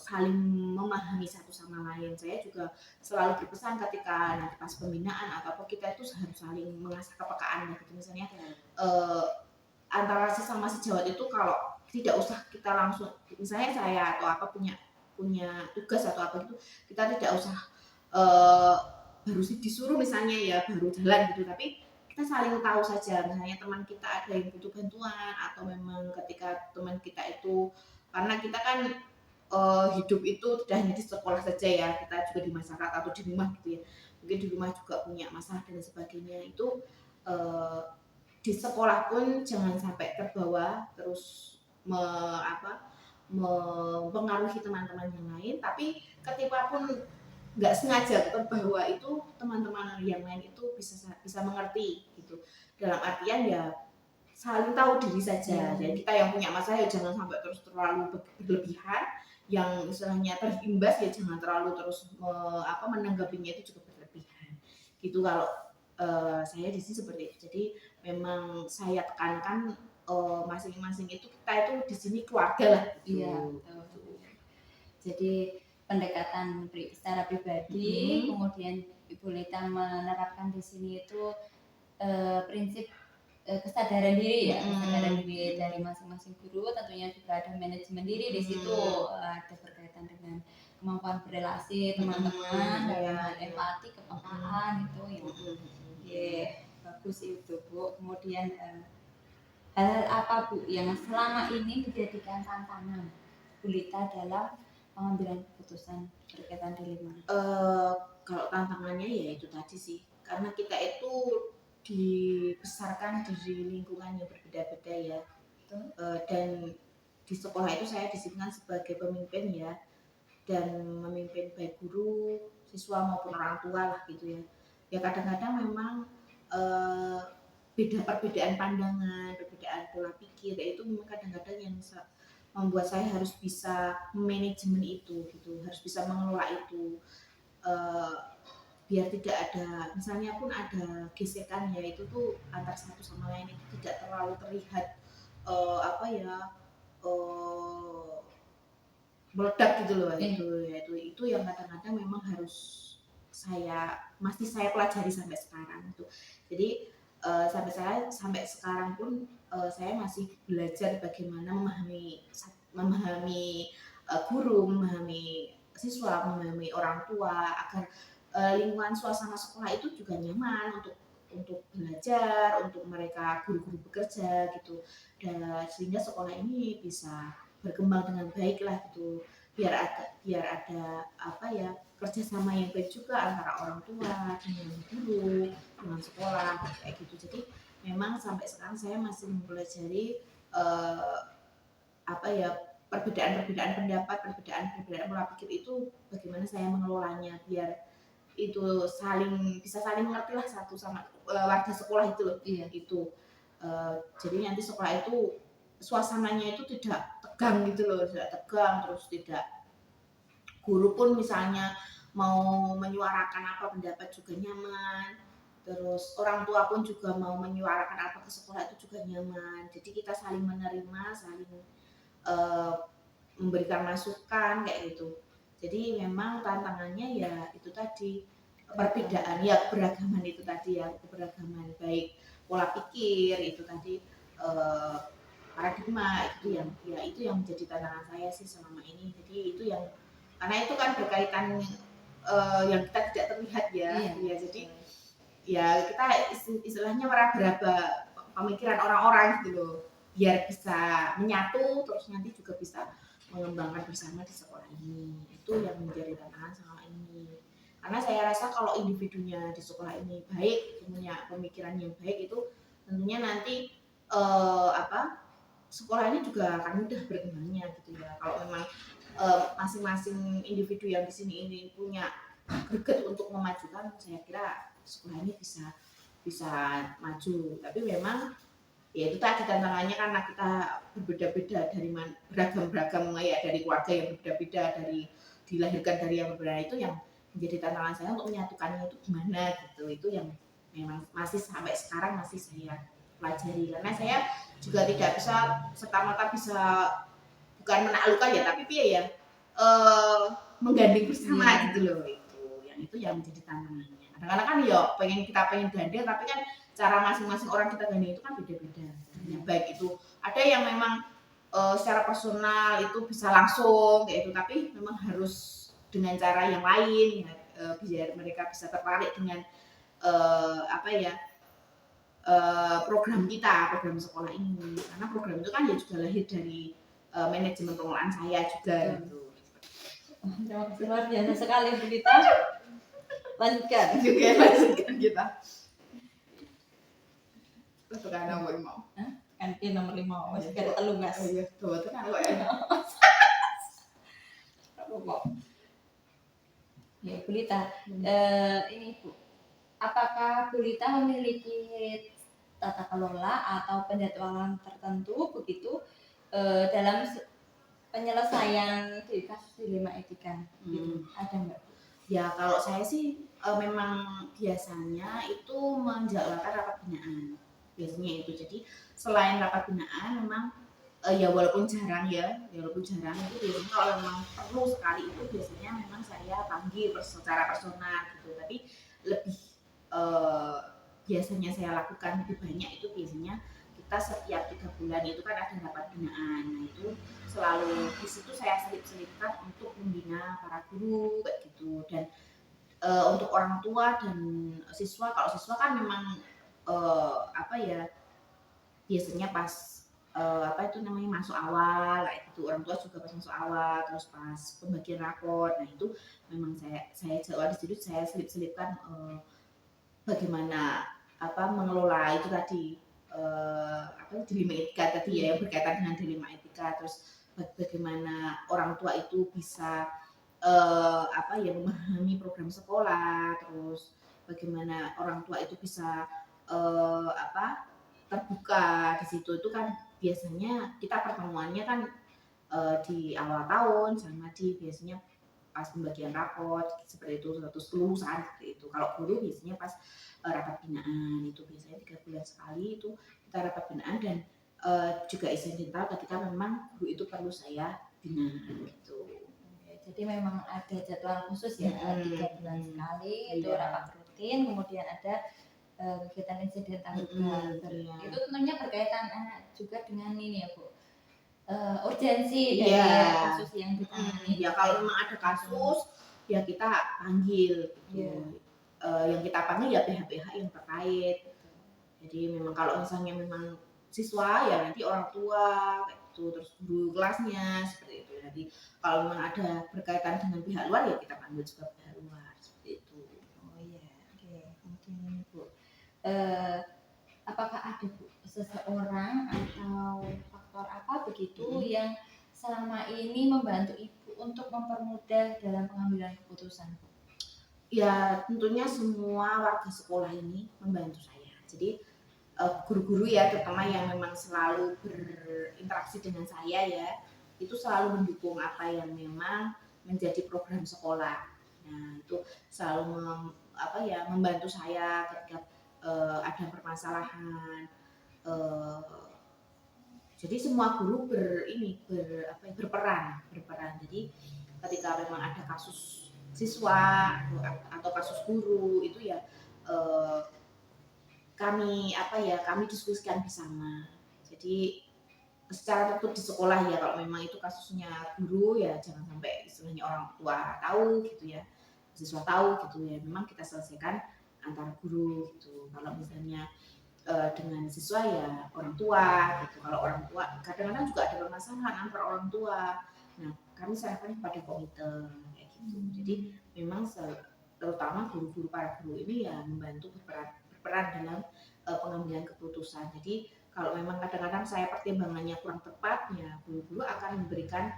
saling memahami satu sama lain. Saya juga selalu berpesan ketika nanti pas pembinaan atau apa, kita itu harus saling mengasah kepekaan gitu. Misalnya antara sesama sejawat itu kalau tidak usah kita langsung, misalnya saya atau apa punya tugas atau apa gitu, kita tidak usah baru disuruh misalnya ya baru jalan gitu, tapi kita saling tahu saja. Misalnya teman kita ada yang butuh bantuan atau memang ketika teman kita itu, karena kita kan hidup itu tidak hanya di sekolah saja ya, kita juga di masyarakat atau di rumah gitu ya, mungkin di rumah juga punya masalah dan sebagainya. Itu di sekolah pun jangan sampai terbawa terus mempengaruhi teman-teman yang lain, tapi ketika pun nggak sengaja terbawa itu, teman-teman yang lain itu bisa mengerti gitu, dalam artian ya saling tahu diri saja. Jadi kita yang punya masalah ya jangan sampai terus terlalu berlebihan, yang istilahnya terimbas ya jangan terlalu terus menanggapinya itu juga berlebihan gitu. Kalau saya di sini seperti itu. Jadi memang saya tekankan masing-masing itu, kita itu di sini keluarga lah gitu.
Iya, jadi pendekatan secara pribadi, kemudian Ibu Lita menerapkan di sini itu prinsip kesadaran diri ya, kesadaran diri dari masing-masing guru. Tentunya juga ada manajemen diri di situ, ada berkaitan dengan kemampuan berrelasi teman-teman, dalam empati, kepekaan itu ya. Bagus itu Bu. Kemudian hal apa Bu yang selama ini dijadikan tantangan Bu Lita dalam pengambilan keputusan berkaitan dilema?
Kalau tantangannya ya itu tadi sih, karena kita itu dibesarkan di lingkungan yang berbeda-beda ya, dan di sekolah itu saya disiplinkan sebagai pemimpin ya, dan memimpin baik guru, siswa maupun orang tua lah gitu ya. Ya kadang-kadang memang perbedaan pandangan, perbedaan pola pikir, itu memang kadang-kadang yang membuat saya harus bisa manajemen itu gitu, harus bisa mengelola itu, biar tidak ada, misalnya pun ada gesekan ya, itu tuh antar satu sama lain itu tidak terlalu terlihat meledak gitu loh. Itu yang kadang-kadang memang harus masih saya pelajari sampai sekarang itu. Jadi sampai sekarang pun saya masih belajar bagaimana memahami guru, memahami siswa, memahami orang tua, agar lingkungan suasana sekolah itu juga nyaman untuk belajar, untuk mereka guru-guru bekerja gitu, dan sehingga sekolah ini bisa berkembang dengan baik lah gitu, biar ada kerjasama yang baik juga antara orang tua dengan guru, dengan sekolah kayak gitu. Jadi memang sampai sekarang saya masih mempelajari perbedaan pendapat, perbedaan pola pikir itu bagaimana saya mengelolanya biar itu bisa saling mengerti lah satu sama warga sekolah itu loh.
Iya.
Itu jadi nanti sekolah itu suasananya itu tidak tegang gitu loh, tidak tegang, terus tidak, guru pun misalnya mau menyuarakan apa pendapat juga nyaman, terus orang tua pun juga mau menyuarakan apa ke sekolah itu juga nyaman. Jadi kita saling menerima, saling eh, memberikan masukan kayak gitu. Jadi memang tantangannya ya itu tadi, perbedaan ya, keberagaman itu tadi ya, keberagaman baik pola pikir itu tadi, eh, paradigma itu yang ya itu yang menjadi tantangan saya sih selama ini. Jadi itu yang, karena itu kan berkaitan yang kita tidak terlihat ya, ya jadi ya kita istilahnya meraba-raba pemikiran orang-orang gitu loh, biar bisa menyatu terus nanti juga bisa mengembangkan bersama di sekolah ini. Itu yang menjadi tantangan selama ini, karena saya rasa kalau individunya di sekolah ini baik, punya pemikiran yang baik, itu tentunya nanti sekolah ini juga akan mudah berkembangnya gitu ya. Kalau memang masing-masing individu yang di sini ini punya greget untuk memajukan, saya kira sekolah ini bisa maju. Tapi memang ya itu tadi tantangannya, karena kita berbeda-beda dari beragam-beragam ya, dari keluarga yang berbeda-beda, dari dilahirkan dari yang berbeda, itu yang menjadi tantangan saya untuk menyatukannya itu gimana gitu. Itu yang memang masih sampai sekarang masih saya pelajari, karena saya juga tidak bisa serta-merta bisa, bukan menaklukkan ya, tapi ya menggandeng bersama gitu loh. Itu yang menjadi tantangannya. Kadang-kadang kan ya pengen gandeng, tapi kan cara masing-masing orang kita gandeng itu kan beda-beda. Baik itu ada yang memang secara personal itu bisa langsung kayak itu, tapi memang harus dengan cara yang lain ya, biar mereka bisa tertarik dengan program kita, program sekolah ini. Karena program itu kan ya juga lahir dari manajemen pengelolaan saya juga gitu.
Terima kasih, luar biasa sekali Bu Lita. Lanjutkan.
Lanjutkan kita. Terus kan apa yang mau?
Ganti nomor 5, masih ada telu Mas.
Oh iya, tuh kan kok ya.
Ya, Bu Lita. Ini Bu, apakah Bu Lita memiliki tata kelola atau penjadwalan tertentu begitu dalam penyelesaian di kasus dilema etika? Gitu. Ada nggak?
Ya kalau saya sih memang biasanya itu menjadwalkan rapat binaan. Biasanya itu. Jadi selain rapat binaan memang ya walaupun jarang itu biasanya kalau memang perlu sekali itu biasanya memang saya panggil secara personal gitu. Tapi lebih biasanya saya lakukan lebih banyak itu biasanya kita setiap 3 bulan itu kan ada rapat binaan. Nah itu selalu di situ saya selip-selipkan untuk membina para guru kayak gitu. Dan untuk orang tua dan siswa, kalau siswa kan memang biasanya pas masuk awal kayak gitu, orang tua juga pas masuk awal, terus pas pembagian rapor. Nah itu memang saya jadwal di situ, saya selip-selipkan bagaimana mengelola itu tadi, dilema etika tadi ya, yang berkaitan dengan dilema etika. Terus bagaimana orang tua itu bisa memahami program sekolah, terus bagaimana orang tua itu bisa terbuka di situ. Itu kan biasanya kita pertemuannya kan di awal tahun sama biasanya pas pembagian raport seperti itu, terus kelulusan seperti itu. Kalau guru biasanya pas rapat binaan, itu biasanya 3 bulan sekali itu kita rapat binaan. Dan juga insidental ketika memang guru itu perlu saya bina gitu.
Jadi memang ada jadwal khusus ya, 3 bulan sekali itu rapat rutin, kemudian ada kegiatan insidental juga. Itu tentunya berkaitan juga dengan ini ya Bu, urgensi dari kasus yang ditangani.
Ya kalau memang ada kasus ya kita panggil gitu. Yang kita panggil ya pihak-pihak yang terkait. Jadi memang kalau misalnya memang siswa ya nanti orang tua kayak gitu, terus guru kelasnya seperti itu. Jadi kalau memang ada berkaitan dengan pihak luar ya kita panggil juga pihak luar seperti itu.
Oh iya, oke. Mungkin Bu, apakah ada Bu seseorang atau faktor apa begitu yang selama ini membantu Ibu untuk mempermudah dalam pengambilan keputusan?
Ya tentunya semua warga sekolah ini membantu saya. Jadi guru-guru ya terutama yang memang selalu berinteraksi dengan saya ya, itu selalu mendukung apa yang memang menjadi program sekolah. Nah itu selalu membantu saya ketika ada permasalahan. Jadi semua guru berperan. Jadi ketika memang ada kasus siswa atau kasus guru itu ya kami diskusikan bersama. Jadi secara tertutup di sekolah ya, kalau memang itu kasusnya guru ya jangan sampai istilahnya orang tua tahu gitu ya, siswa tahu gitu ya, memang kita selesaikan antara guru gitu. Kalau misalnya dengan siswa ya orang tua gitu. Kalau orang tua kadang-kadang juga ada permasalahan antara orang tua. Nah, kami serahkan kepada komite kayak gitu. Jadi memang terutama guru-guru, para guru ini ya membantu berperan dalam pengambilan keputusan. Jadi kalau memang kadang-kadang saya pertimbangannya kurang tepat, ya guru-guru akan memberikan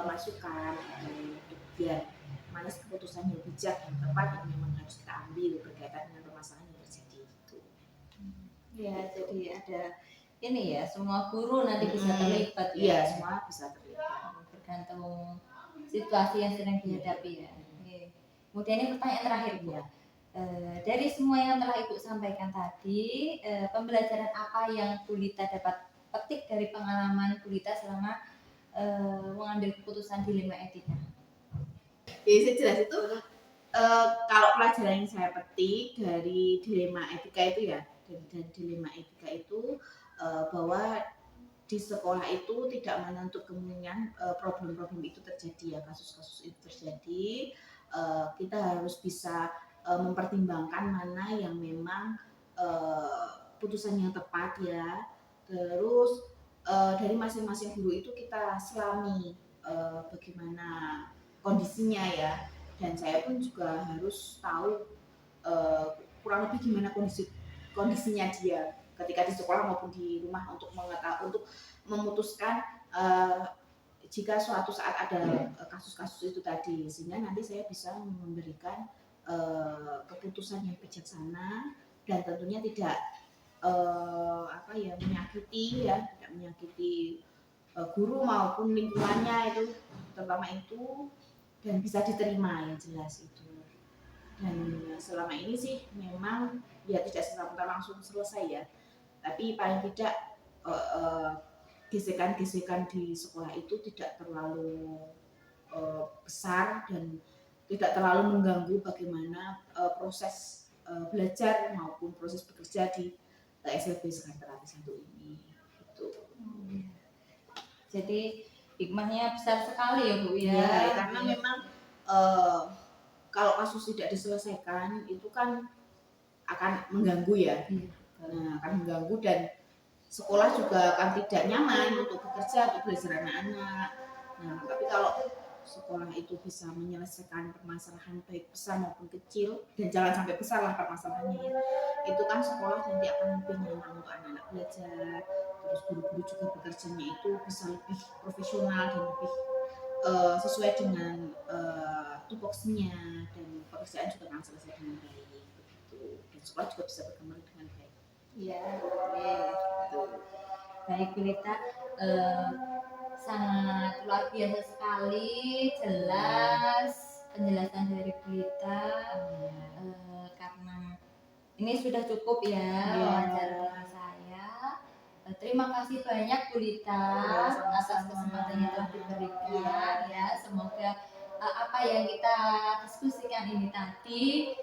masukan gitu, biar mana keputusan yang bijak, yang tepat yang memang harus kita ambil berkaitan dengan permasalahan yang terjadi gitu.
Ya, jadi ada ini ya, semua guru nanti bisa terlibat ya.
Iya, semua bisa terlibat.
Tergantung situasi yang sedang dihadapi ya. Kemudian ini pertanyaan terakhir Bu. Dari semua yang telah Ibu sampaikan tadi, pembelajaran apa yang Bu Lita dapat petik dari pengalaman Bu Lita selama mengambil keputusan dilema etika?
Jadi sejelas itu kalau pelajaran yang saya petik dari dilema etika itu ya, dari dilema etika itu bahwa di sekolah itu tidak menutup kemungkinan problem-problem itu terjadi ya, kasus-kasus itu terjadi. Kita harus bisa mempertimbangkan mana yang memang putusan yang tepat ya. Terus dari masing-masing guru itu kita selami bagaimana kondisinya ya, dan saya pun juga harus tahu kurang lebih gimana kondisinya dia ketika di sekolah maupun di rumah untuk memutuskan jika suatu saat ada kasus-kasus itu tadi, sehingga nanti saya bisa memberikan keputusan yang bijaksana dan tentunya tidak menyakiti guru maupun lingkungannya itu, terutama itu, dan bisa diterima yang jelas itu. Dan selama ini sih memang ya tidak serta-merta langsung selesai ya, tapi paling tidak gesekan-gesekan di sekolah itu tidak terlalu besar dan tidak terlalu mengganggu bagaimana proses belajar maupun proses bekerja di SLB Sekarang 1 ini gitu.
Jadi hikmahnya besar sekali ya Bu ya.
Ya, karena memang kalau kasus tidak diselesaikan itu kan akan mengganggu ya. Nah, akan mengganggu dan sekolah juga akan tidak nyaman untuk bekerja, untuk belajar anak-anak. Nah, tapi kalau sekolah itu bisa menyelesaikan permasalahan baik besar maupun kecil, dan jangan sampai besar lah permasalahannya ya, itu kan sekolah nanti akan lebih nyaman untuk anak-anak belajar. Terus guru-guru juga bekerjanya itu bisa lebih profesional dan lebih sesuai dengan tupoksinya, dan pekerjaan juga akan selesai dengan baik begitu. Dan sekolah juga bisa berkembang dengan baik.
Iya, baik Bu Lita, sangat luar biasa sekali, jelas penjelasan dari Bu Lita, karena ini sudah cukup ya wawancara dengan saya. Terima kasih banyak Bu Lita atas kesempatan yang telah diberikan ya. Semoga apa yang kita diskusikan ini tadi